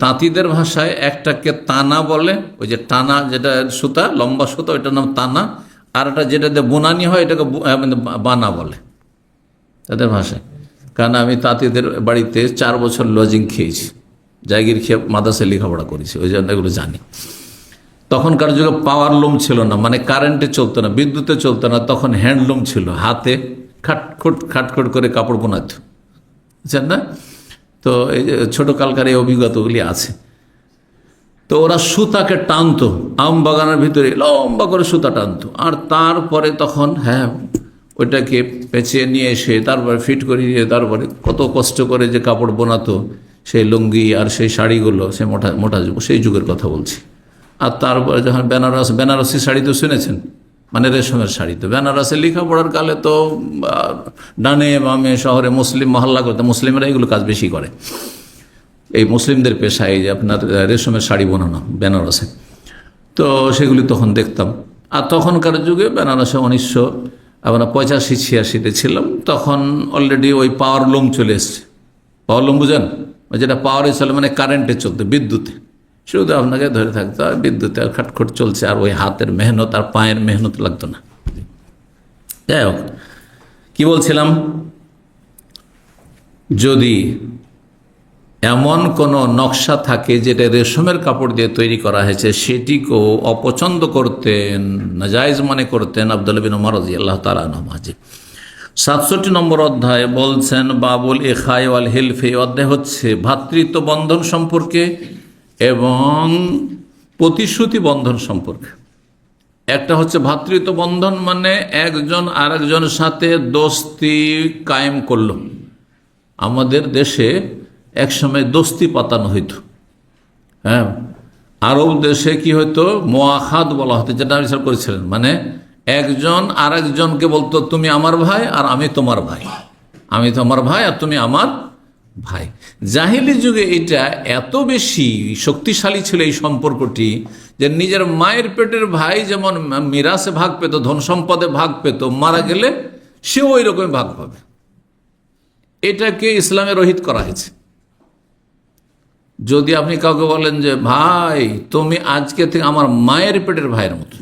তাঁতিদের ভাষায় একটাকে তানা বলে, ওই যে টানা যেটা সুতা, লম্বা সুতা, ওইটার নাম তানা, আর একটা যেটাতে বোনানি হয় এটাকে বানা বলে তাদের ভাষায়। কারণ আমি তাঁতিদের বাড়িতে 4 বছর লজিং খেয়েছি, জায়গির খেয়ে মাদ্রাসায় লেখাপড়া করেছি, ওই জন্য এগুলো জানি। তখনকার যুগে পাওয়ার লুম ছিল না, মানে কারেন্টে চলতো না, বিদ্যুতে চলতো না, তখন হ্যান্ডলুম ছিল, হাতে খাটখট করে কাপড় বোনাত, বুঝছেন না? তো এই যে ছোটকালকার এই অভিজ্ঞতাগুলি আছে। তো ওরা সুতাকে টানতো, আম বাগানের ভিতরে লম্বা করে সুতা টানতো, আর তারপরে তখন ওইটাকে পেঁচিয়ে নিয়ে এসে তারপরে ফিট করে দিয়ে তারপরে কত কষ্ট করে যে কাপড় বোনাতো, সেই লুঙ্গি আর সেই শাড়িগুলো, সে মোটা সেই যুগের কথা বলছি। আর তারপরে যখন বেনারসি শাড়ি তো শুনেছেন, মানে রেশমের শাড়ি, তো বেনারসে লেখাপড়ার কালে তো ডানে বামে শহরে মুসলিম মহল্লা করতে, মুসলিমরা এগুলো কাজ বেশি করে, এই মুসলিমদের পেশায় যে আপনার রেশমের শাড়ি বানানো বেনারসে। তো সেগুলি তখন দেখতাম। আর তখনকার যুগে বেনারসে 1985-86 ছিলাম, তখন অলরেডি ওই পাওয়ার লুম চলে এসছে, পাওয়ার লুম বুঝেন? যেটা পাওয়ারে চলে মানে কারেন্টে চলতে, বিদ্যুতে, শুধু আপনাকে ধরে থাকতো আর বিদ্যুতে আর খাটখট চলছে, আর ওই হাতের মেহনত আর পায়ের মেহনত লাগতো না। যাই হোক, কি বলছিলাম, যদি এমন কোন নকশা থাকে যেটা রেশমের কাপড় দিয়ে তৈরি করা হয়েছে, সেটিকেও অপছন্দ করতেন, নাজায়েজ মনে করতেন আব্দুল্লাহ বিন উমর রাদিয়াল্লাহু তাআলা আনহু। 67 নম্বর অধ্যায় বলছেন বাবুল ইখাই ওয়াল হিলফি। অধ্যায় হচ্ছে ভ্রাতৃত্ব বন্ধন সম্পর্কে এবং প্রতিশ্রুতি বন্ধন সম্পর্কে। একটা হচ্ছে ভ্রাতৃত্ব বন্ধন, মানে একজন আরেকজনের সাথে দোস্তি কায়েম করল। আমাদের দেশে একসময় দোস্তি পাতানো হইত, হ্যাঁ। আরব দেশে কি হইতো, মোয়াখাদ বলা হতো, যেটা আবিষ্কার করেছিলেন, মানে একজন আর একজনকে বলতো তুমি আমার ভাই আর আমি তোমার ভাই, আমি তোমার ভাই আর তুমি আমার ভাই। জাহিলি যুগে এটা এত বেশি শক্তিশালী ছিল এই সম্পর্কটি, যে নিজের মায়ের পেটের ভাই যেমন মিরাসে ভাগ পেত, ধন সম্পদে ভাগ পেত, মারা গেলে সেও ওই রকম ভাগ পাবে। এটাকে ইসলামে রহিত করা হয়েছে। যদি আপনি কাউকে বলেন যে ভাই তুমি আজকে থেকে আমার মায়ের পেটের ভাইয়ের মতো,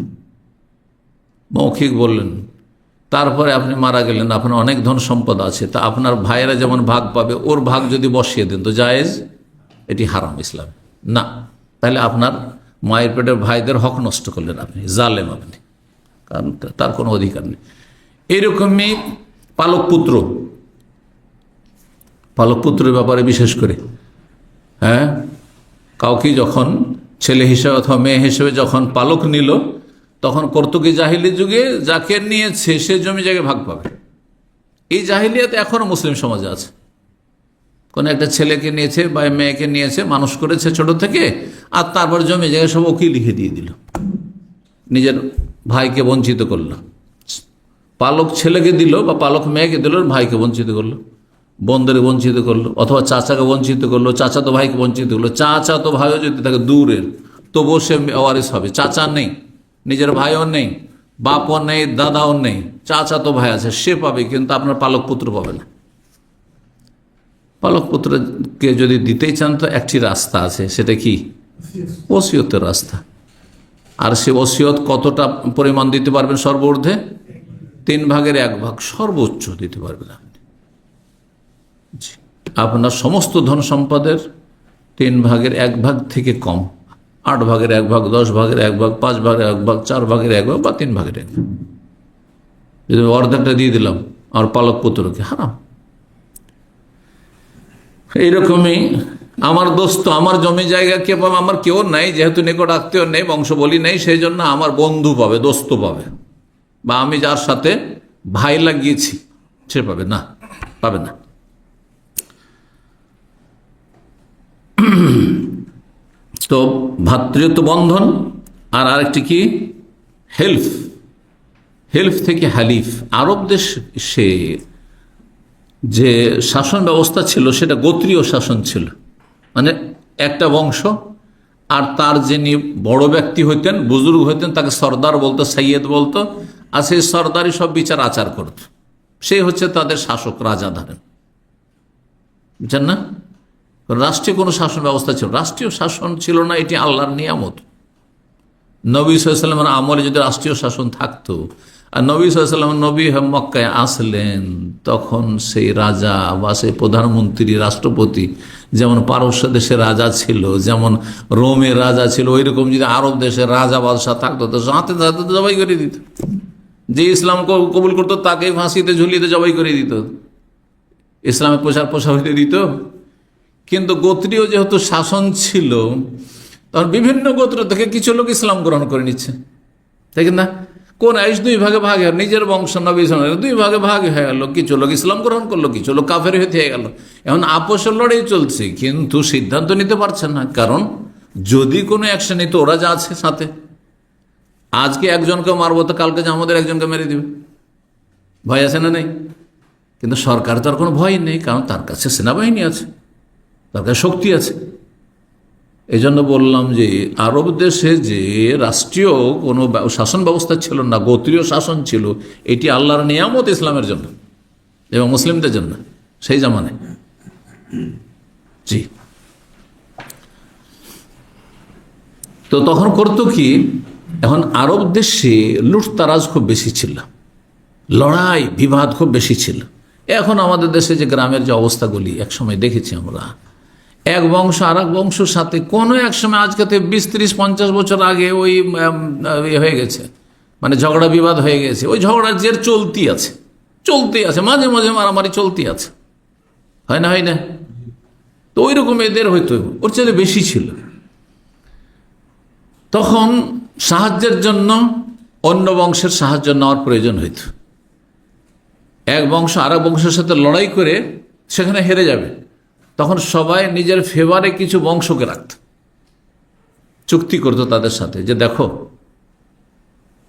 মৌখিক বললেন, তারপরে আপনি মারা গেলেন, আপনার অনেক ধন সম্পদ আছে, তা আপনার ভাইয়েরা যেমন ভাগ পাবে ওর ভাগ যদি বসিয়ে দেন তো জায়েজ? এটি হারাম ইসলাম না। তাহলে আপনার মায়ের পেটের ভাইদের হক নষ্ট করলেন আপনি, জালেম আপনি, কারণ তার কোনো অধিকার নেই। এইরকমই পালক পুত্রের ব্যাপারে বিশেষ করে, হ্যাঁ, কাউকে যখন ছেলে হিসেবে অথবা মেয়ে হিসেবে যখন পালক নিল, তখন করতো কি জাহিলি যুগে যাকে নিয়েছে সে জমি জায়গায় ভাগ পাবে। এই জাহিলিয়াত এখনো মুসলিম সমাজে আছে। কোনো একটা ছেলেকে নিয়েছে বা মেয়েকে নিয়েছে, মানুষ করেছে ছোট থেকে, আর তারপর জমি জায়গায় সব ওকে লিখে দিয়ে দিল, নিজের ভাইকে বঞ্চিত করলো। পালক ছেলেকে দিল বা পালক মেয়েকে দিল, ভাইকে বঞ্চিত করলো, বোনদের বঞ্চিত করলো, অথবা চাচাকে বঞ্চিত করলো, চাচাতো ভাইকে বঞ্চিত করলো। চাচাতো ভাইও যদি থাকে দূরের, তবুও সে ওয়ারিস হবে। চাচা নেই, নিজের ভাইও নেই, বাপও নেই, দাদাও নেই, চাচাতো ভাই আছে, সে পাবে, কিন্তু আপনার পালক পুত্র পাবে না। পালক পুত্রকে যদি দিতেই চান তো একটি রাস্তা আছে, সেটা কি? ওসিয়তের রাস্তা। আর সে ওসিয়ত কতটা পরিমাণ দিতে পারবেন? সর্বঊর্ধ্বে 1/3 সর্বোচ্চ দিতে পারবেন আপনি। আপনার সমস্ত ধন সম্পদের 1/3 থেকে কম, 8/1, 10/1, 5/1, 4/1 বা 3/1। যদি অর্ধেকটা দিয়ে দিলাম আমার পালক পুত্রকে, হারাম। এইরকমই আমার দোস্ত, আমার জমি জায়গা কে পাবে? আমার কেউ নাই, যেহেতু নিকট আত্মীয় নেই, বংশ বলি নেই, সেই জন্য আমার বন্ধু পাবে, দোস্ত পাবে, বা আমি যার সাথে ভাই লাগিয়েছি সে পাবে না, পাবে না। তো ভ্রাতৃত্ব বন্ধন। আর আরেকটি কি? হেলফ থেকে হালিফ। আরব দেশে যে শাসন ব্যবস্থা ছিল সেটা গোত্রীয় শাসন ছিল, মানে একটা বংশ, আর তার যিনি বড় ব্যক্তি হইতেন, বুজুর্গ হইতেন, তাকে সর্দার বলতো, সৈয়দ বলতো, আর সেই সর্দারই সব বিচার আচার করত। সেই হচ্ছে তাদের শাসক, রাজা ধরেন, বুঝছেন না? রাষ্ট্রীয় কোনো শাসন ব্যবস্থা ছিল, রাষ্ট্রীয় শাসন ছিল না, এটি আল্লাহর নিয়ামত। নবী সাল্লাল্লাহু আলাইহি ওয়াসাল্লামের আমলে যদি রাষ্ট্রীয় শাসন থাকতো, আর নবী সাল্লাল্লাহু আলাইহি ওয়াসাল্লাম নবী মক্কায় আসলেন, তখন সেই রাজা বা সেই প্রধানমন্ত্রী, রাষ্ট্রপতি, যেমন পারস্য দেশের রাজা ছিল, যেমন রোমের রাজা ছিল, ওই রকম যদি আরব দেশের রাজা বাদশাহ থাকতো তো হাতে হাতে জবাই করে দিত। যে ইসলাম কবুল করতো তাকে ফাঁসিতে ঝুলিয়ে জবাই করে দিত, ইসলামের প্রচার হইতে দিত। কিন্তু গোত্রীয় যেহেতু শাসন ছিল, তখন বিভিন্ন গোত্র থেকে কিছু লোক ইসলাম গ্রহণ করে নিচ্ছে, তাই না? কোন আইস 2 ভাগে ভাগ, নিজের বংশ নবী 2 ভাগে ভাগ হয়ে গেল, কিছু লোক ইসলাম গ্রহণ করলো, কিছু লোক কাফের হয়ে গেল। এখন আপোষের লড়াই চলছে, কিন্তু সিদ্ধান্ত নিতে পারছে না, কারণ যদি কোনো অ্যাকশন নিত ওরা যা আছে সাথে, আজকে একজনকে মারবো তো কালকে যে আমাদের একজনকে মেরে দিবে, ভয় আছে না? নেই। কিন্তু সরকার তো আর কোনো ভয় নেই, কারণ তার কাছে সেনাবাহিনী আছে, তার কাছে শক্তি আছে। এই জন্য বললাম যে আরব দেশে যে রাষ্ট্রীয় কোনো শাসন ব্যবস্থা ছিল না, গোত্রীয় শাসন ছিল, এটি আল্লাহর নিয়ামত ইসলামের জন্য এবং মুসলিমদের জন্য সেই জামানায়। জি। তো তখন করতো কি, এখন আরব দেশে লুটতারাজ খুব বেশি ছিল, লড়াই বিবাদ খুব বেশি ছিল। এখন আমাদের দেশে যে গ্রামের যে অবস্থাগুলি একসময় দেখেছি আমরা, এক বংশ আর এক বংশের সাথে কোনো এক সময়, আজকে 20, 30, 50 বছর আগে ওই হয়ে গেছে, মানে ঝগড়া বিবাদ হয়ে গেছে, ওই ঝগড়ার জের চলতি আছে, মাঝে মাঝে মারামারি চলতি আছে, হয় না, হয় না? তো ওই রকম এদের হয়তো ওর চেয়ে বেশি ছিল। তখন সাহায্যের জন্য অন্য বংশের সাহায্য নেওয়ার প্রয়োজন হইত। এক বংশ আর এক বংশের সাথে লড়াই করে সেখানে হেরে যাবে, তখন সবাই নিজের ফেভারে কিছু বংশকে রাখত, চুক্তি করতো তাদের সাথে যে দেখো,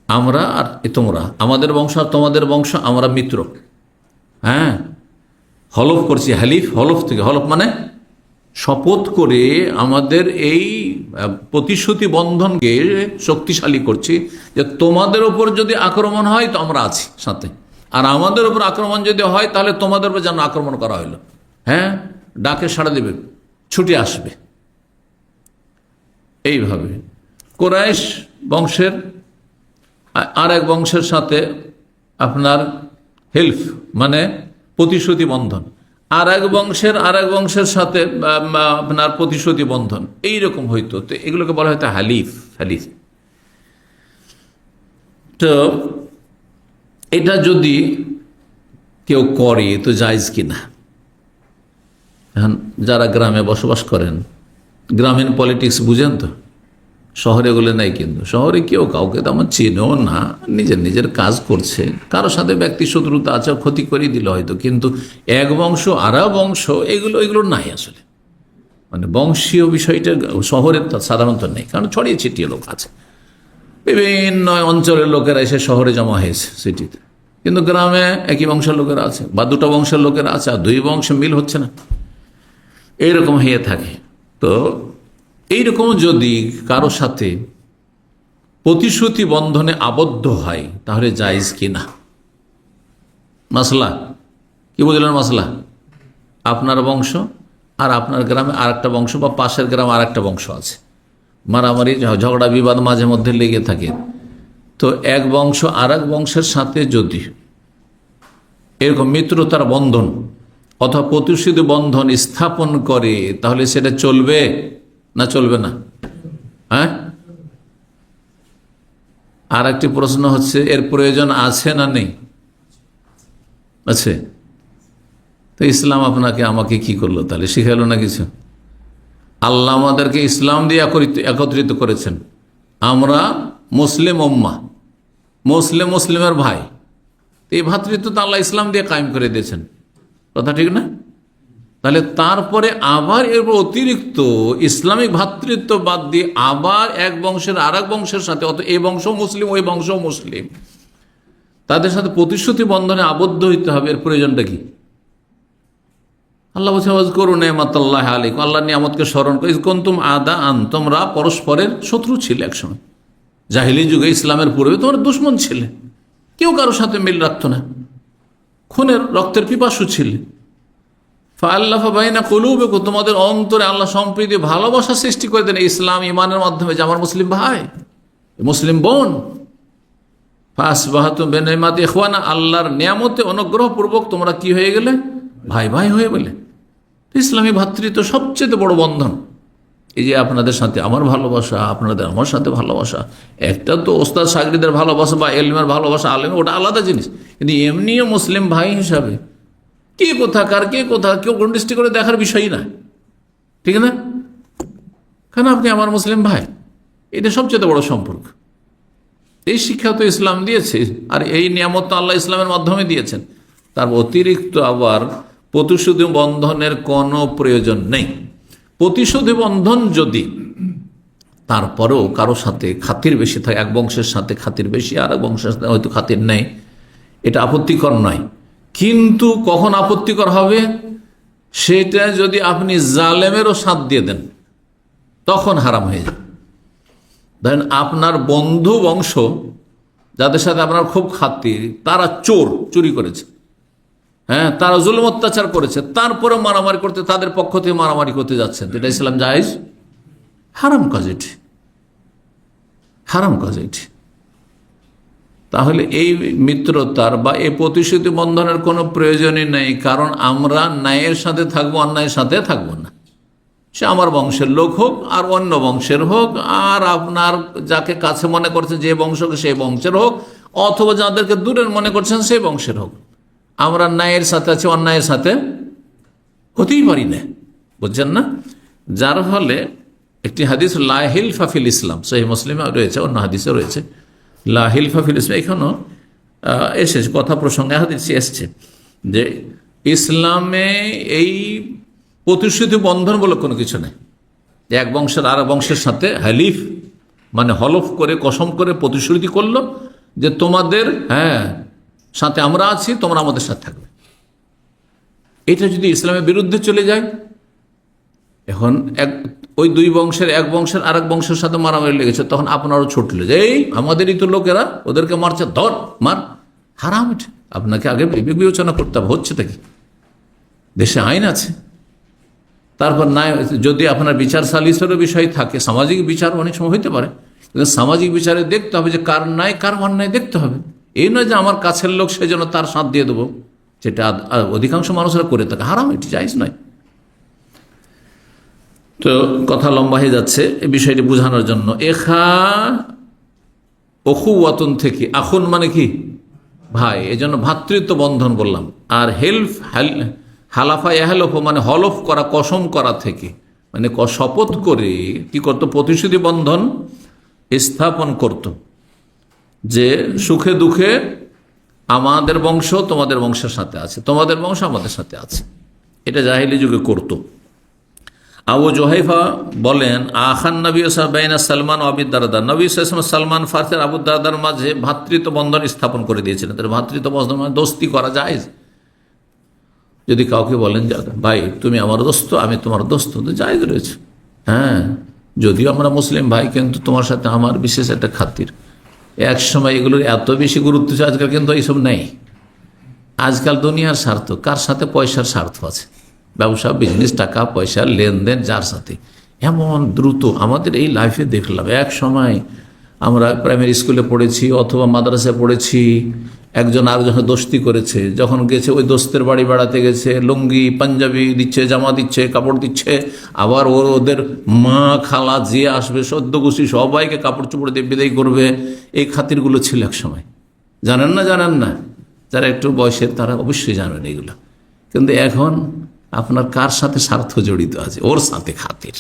আমরা আর তোমরা, আমাদের বংশ আর তোমাদের বংশ, আমরা মিত্র, হ্যাঁ, হলফ করছি, হলফ থেকে, হলফ মানে শপথ করে আমাদের এই প্রতিশ্রুতি বন্ধনকে শক্তিশালী করছি যে তোমাদের উপর যদি আক্রমণ হয় তো আমরা আছি সাথে, আর আমাদের উপর আক্রমণ যদি হয় তাহলে তোমাদের উপর যেন আক্রমণ করা হইলো, হ্যাঁ, ডাকে সাড়া দেবে, ছুটে আসবে। এইভাবে কুরাইশ বংশের আর এক বংশের সাথে আপনার হেলফ মানে প্রতিশ্রুতি বন্ধন, আর এক বংশের সাথে আপনার প্রতিশ্রুতি বন্ধন, এইরকম হইতো। তো এগুলোকে বলা হয়তো হালিফ। তো এটা যদি কেউ করে তো জায়েজ কিনা? এখন যারা গ্রামে বসবাস করেন, গ্রামীণ পলিটিক্স বুঝেন তো, শহরে গুলো নাই, কিন্তু শহরে কেউ কাউকে তেমন চেনেও না, নিজের কাজ করছে, কারোর সাথে ব্যক্তি শত্রুতা আছে, ক্ষতি করে দিল হয়তো, কিন্তু এক বংশ আর এক বংশ এগুলো নাই আসলে, মানে বংশীয় বিষয়টা শহরে সাধারণত নেই, কারণ ছড়িয়ে ছিটিয়ে লোক আছে, বিভিন্ন অঞ্চলের লোকেরা এসে শহরে জমা হয়েছে সিটিতে, কিন্তু গ্রামে একই বংশের লোকেরা আছে বা দুটো বংশের লোকেরা আছে, আর দুই বংশ মিল হচ্ছে না, এইরকম হয়ে থাকে। তো এইরকম যদি কারো সাথে প্রতিশ্রুতি বন্ধনে আবদ্ধ হয় তাহলে জায়েজ কিনা? মাসলা কি বুঝলেন? মাসলা, আপনার বংশ আর আপনার গ্রামে আর একটা বংশ বা পাশের গ্রামে আর একটা বংশ আছে, মারামারি ঝগড়া বিবাদ মাঝে মধ্যে লেগে থাকে। তো এক বংশ আর এক বংশের সাথে যদি এরকম মিত্রতার বন্ধন অথবা প্রতিশ্রুতি বন্ধন স্থাপন করে তাহলে সেটা চলবে না চলবে না? হ্যাঁ, আর একটি প্রশ্ন হচ্ছে, এর প্রয়োজন আছে না নেই? আছে। তো ইসলাম আপনাকে আমাকে কি করলো তাহলে? শিখালো না কিছু? আল্লাহ আমাদেরকে ইসলাম দিয়ে একত্রিত করেছেন, আমরা মুসলিম উম্মাহ, মুসলিমের ভাই, এই ভ্রাতৃত্ব তো আল্লাহ ইসলাম দিয়ে কায়েম করে দিয়েছেন, কথা ঠিক না? তাহলে তারপরে আবার এর অতিরিক্ত ইসলামিক ভ্রাতৃত্ব বাদ দিয়ে আবার এক বংশের আর এক বংশের সাথে, অত এই বংশ মুসলিম ওই বংশ মুসলিম, তাদের সাথে প্রতিশ্রুতি বন্ধনে আবদ্ধ হইতে হবে, এর প্রয়োজনটা কি? আল্লাহ বলছে ওয়াজকুরু নি'মাতাল্লাহি আলাইকুম, আল্লাহর নিয়ামতকে স্মরণ করে, ইয কুনতুম আদাআন, তোমরা পরস্পরের শত্রু ছিলে একসময়, জাহিলি যুগে, ইসলামের পূর্বে তোমরা দুশমন ছিলে, কেউ কারোর সাথে মিল রাখতো না, খুনের রক্তের পিপাসু ছিলে। ফাআল্লাফা বাইনা কুলুবিকুম, তোমাদের অন্তরে আল্লাহ সম্প্রীতি ভালোবাসা সৃষ্টি করে দেন ইসলাম ইমানের মাধ্যমে, যে আমার মুসলিম ভাই, মুসলিম বোন। ফাসবাহতুম বিনি'মাতি ইখওয়ানা, আল্লাহর নিয়ামতে অনুগ্রহপূর্বক তোমরা কি হয়ে গেলে? ভাই ভাই হয়ে বলে। ইসলামী ভ্রাতৃত্ব সবচেয়ে বড় বন্ধন। এই যে আপনাদের সাথে আমার ভালোবাসা, আপনাদের আমার সাথে ভালোবাসা, একটা তো ওস্তাদ শাগরিদের ভালোবাসা বা এলমের ভালোবাসা, আলেম, ওটা আলাদা জিনিস, কিন্তু এমনিও মুসলিম ভাই হিসাবে কে কোথাকার কেউ গন্ডিষ্টি করে দেখার বিষয়ই না, ঠিক না? কারণ আপনি আমার মুসলিম ভাই, এটা সবচেয়ে বড় সম্পর্ক। এই শিক্ষা তো ইসলাম দিয়েছে, আর এই নিয়ামত তো আল্লাহ ইসলামের মাধ্যমে দিয়েছেন। তার অতিরিক্ত আবার প্রতিশ্রুতি বন্ধনের কোনো প্রয়োজন নেই। প্রতিশ্রুতি বন্ধন যদি তারপরেও কারো সাথে খাতির বেশি থাকে, এক বংশের সাথে খাতির বেশি, আর এক বংশের সাথে হয়তো খাতির নেই, এটা আপত্তিকর নয়। কিন্তু কখন আপত্তিকর হবে? সেটা যদি আপনি জালেমেরও সাথ দিয়ে দেন, তখন হারাম হয়ে যায়। ধরেন আপনার বন্ধু বংশ যাদের সাথে আপনার খুব খাতির, তারা চুরি করেছে, হ্যাঁ, তারা জুলুম অত্যাচার করেছে, তারপরে মারামারি করতে, তাদের পক্ষ থেকে মারামারি করতে যাচ্ছেন, এটা ইসলাম জায়েজ? হারাম কাজ এটি, হারাম কাজ এটি। তাহলে এই মিত্রতার বা এই প্রতিশ্রুতি বন্ধনের কোনো প্রয়োজনই নেই, কারণ আমরা ন্যায়ের সাথে থাকবো, অন্যায়ের সাথে থাকবো না। সে আমার বংশের লোক হোক আর অন্য বংশের হোক, আর আপনার যাকে কাছে মনে করছেন যে বংশকে সেই বংশের হোক, অথবা যাদেরকে দূরের মনে করছেন সেই বংশের হোক, আমরা ন্যায়ের সাথে আছি, অন্যায়ের সাথে হতেই পারি না। বুঝছেন না? যার ফলে একটি হাদিস লাহিল ফাফিল ইসলাম, সহিহ মুসলিমে রয়েছে, অন্য হাদিসে রয়েছে লাহিল ফাফিল ইসলাম, এখানেও এসেছে, কথা প্রসঙ্গে হাদিসে এসছে যে ইসলামে এই প্রতিশ্রুতি বন্ধন বলে কোনো কিছু নেই। এক বংশের আর বংশের সাথে হালিফ মানে হলফ করে, কসম করে প্রতিশ্রুতি করলো যে তোমাদের সাথে আমরা আছি, তোমরা আমাদের সাথে থাকবে। এটা যদি ইসলামের বিরুদ্ধে চলে যায়, এখন ওই দুই বংশের এক বংশের আরেক বংশের সাথে মারামারি লেগেছে, তখন আপনারও ছুটলো যে এই আমাদেরই তো লোকেরা, ওদেরকে মারছে, ধর মার। হারাম এটা। আপনাকে আগে বিবেক বিবেচনা করতে হবে, হচ্ছেটা কি। দেশে আইন আছে, তারপর না যদি আপনার বিচার সালিসেরও বিষয় থাকে, সামাজিক বিচার অনেক সময় হইতে পারে, কিন্তু সামাজিক বিচারে দেখতে হবে যে কার ন্যায় কার অন্যায় দেখতে হবে। এই নয় যে আমার কাছের লোক সেই জন্য তার সাথ দিয়ে দেবো, যেটা অধিকাংশ মানুষরা করে থাকে। হারাম, এটি জায়েজ নয়। তো কথা লম্বা হয়ে যাচ্ছে, এই বিষয়টি বোঝানোর জন্য অখুওয়াতুন থেকে, আখুন মানে কি ভাই, এই জন্য ভ্রাতৃত্ব বন্ধন বললাম। আর হালাফা ইয়াহলফ মানে হলফ করা, কসম করা থেকে, মানে শপথ করে কি করত, প্রতিশ্রুতি বন্ধন স্থাপন করত যে সুখে দুঃখে আমাদের বংশ তোমাদের বংশের সাথে আছে, তোমাদের বংশ আমাদের সাথে আছে। এটা জাহিলি যুগে করত। আবু জোহাইফা বলেন আখান নবী সাহবাইনা সালমান ও আবুদ দারদা, নবী সালমান ফারসের আবু দারদার মাঝে ভ্রাতৃত্ব বন্ধন স্থাপন করে দিয়েছিলেন। তার ভ্রাতৃত্ব বন্ধন মানে দোস্তি করা যায়। যদি কাউকে বলেন ভাই তুমি আমার দোস্ত, আমি তোমার দোস্ত, তো জায়েজ রয়েছে। হ্যাঁ, যদিও আমরা মুসলিম ভাই, কিন্তু তোমার সাথে আমার বিশেষ একটা খাতির। এক সময় এগুলোর এত বেশি গুরুত্ব ছিল, আজকাল কিন্তু এইসব নেই। আজকাল দুনিয়ার স্বার্থ, কার সাথে পয়সার স্বার্থ আছে, ব্যবসা বিজনেস, টাকা পয়সার লেনদেন, যার সাথে এমন দ্রুত আমাদের এই লাইফে দেখলাম। এক সময় আমরা প্রাইমারি স্কুলে পড়েছি অথবা মাদ্রাসায় পড়েছি, একজন আরেকজনের দোস্তি করেছে, যখন গেছে ওই দোস্তের বাড়ি বেড়াতে গেছে, লুঙ্গি পাঞ্জাবি দিচ্ছে, জামা দিচ্ছে, কাপড় দিচ্ছে, আবার ওদের মা খালা যে আসবে সদ্য গোষ্ঠী সবাইকে কাপড় চোপড় দিয়ে বিদায় করবে। এই খাতিরগুলো ছিল এক সময়। জানেন না? জানেন না? যারা একটু বয়সের তারা অবশ্যই জানেন এগুলো। কিন্তু এখন আপনার কার সাথে স্বার্থ জড়িত আছে, ওর সাথে খাতির।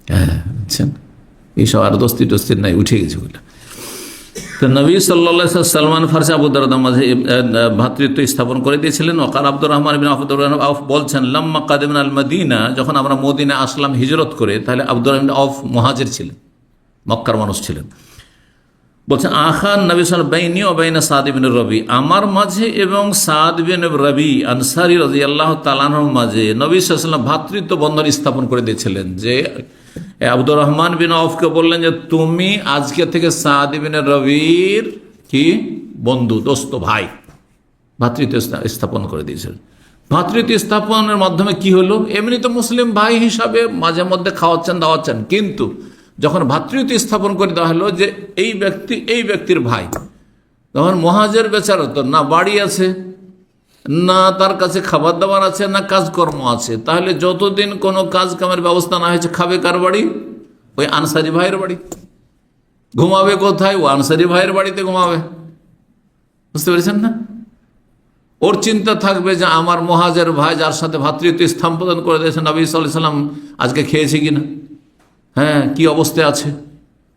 হ্যাঁ, বুঝছেন, এইসব আর দোস্তি টোস্তির নাই, উঠে গেছে ওগুলো। তো নবী সাল্লাল্লাহু আলাইহি ওয়াসাল্লাম সালমান ফারসি আবু দারদার মাঝে ভ্রাতৃত্ব স্থাপন করে দিয়েছিলেন। ওকাল আব্দুর রহমান বিন আউফ বলছেন লাম্মা কাদিমনা আল মদিনা, যখন আমরা মদিনা আসলাম হিজরত করে, তাহলে আব্দুর রহমান আউফ মুহাজির ছিলেন, মক্কার মানুষ ছিলেন। বলছেন আখান নবী সাল্লাল্লাহু বাইনি ওয়া বাইনা সাদ ইবনে রবি, আমার মাঝে এবং সাদ ইবনে রবি আনসারী রাদিয়াল্লাহু তাআলা আনহুর মাঝে নবী সাল্লাল্লাহু আলাইহি ওয়াসাল্লাম ভ্রাতৃত্ব বন্ধন স্থাপন করে দিয়েছিলেন। যে আব্দুর রহমান বিন আউফকে বললেন যে তুমি আজকে থেকে সাদ ইবনে রবির কি বন্ধু, দোস্ত, ভাই। ভ্রাতৃত্ব স্থাপন করে দিয়েছিলেন। ভ্রাতৃত্ব স্থাপনের মাধ্যমে কি হলো, এমনি তো মুসলিম ভাই হিসাবে মাঝে মধ্যে খাওয়াচ্ছেন দাওয়াচ্ছেন, কিন্তু যখন ভ্রাতৃত্ব স্থাপন করে দেওয়া হলো যে এই ব্যক্তি এই ব্যক্তির ভাই, তখন মুহাজির বেচারা তো না বাড়ি আছে, না তার কাছে খাবার দাবার আছে, না কাজকর্ম আছে। তাহলে যতদিন কোনো কাজ কামের ব্যবস্থা না হয়েছে, খাবে কার বাড়ি? ওই আনসারি ভাইয়ের বাড়ি। ঘুমাবে কোথায়? ও আনসারি ভাইয়ের বাড়িতে ঘুমাবে। বুঝতে পেরেছেন না? ওর চিন্তা থাকবে যে আমার মুহাজির ভাই যার সাথে ভ্রাতৃত্ব স্থাপন করে দিয়েছেন নবী সাল্লাল্লাহু আলাইহি ওয়াসাল্লাম, আজকে খেয়েছে কিনা, হ্যাঁ কি অবস্থায় আছে,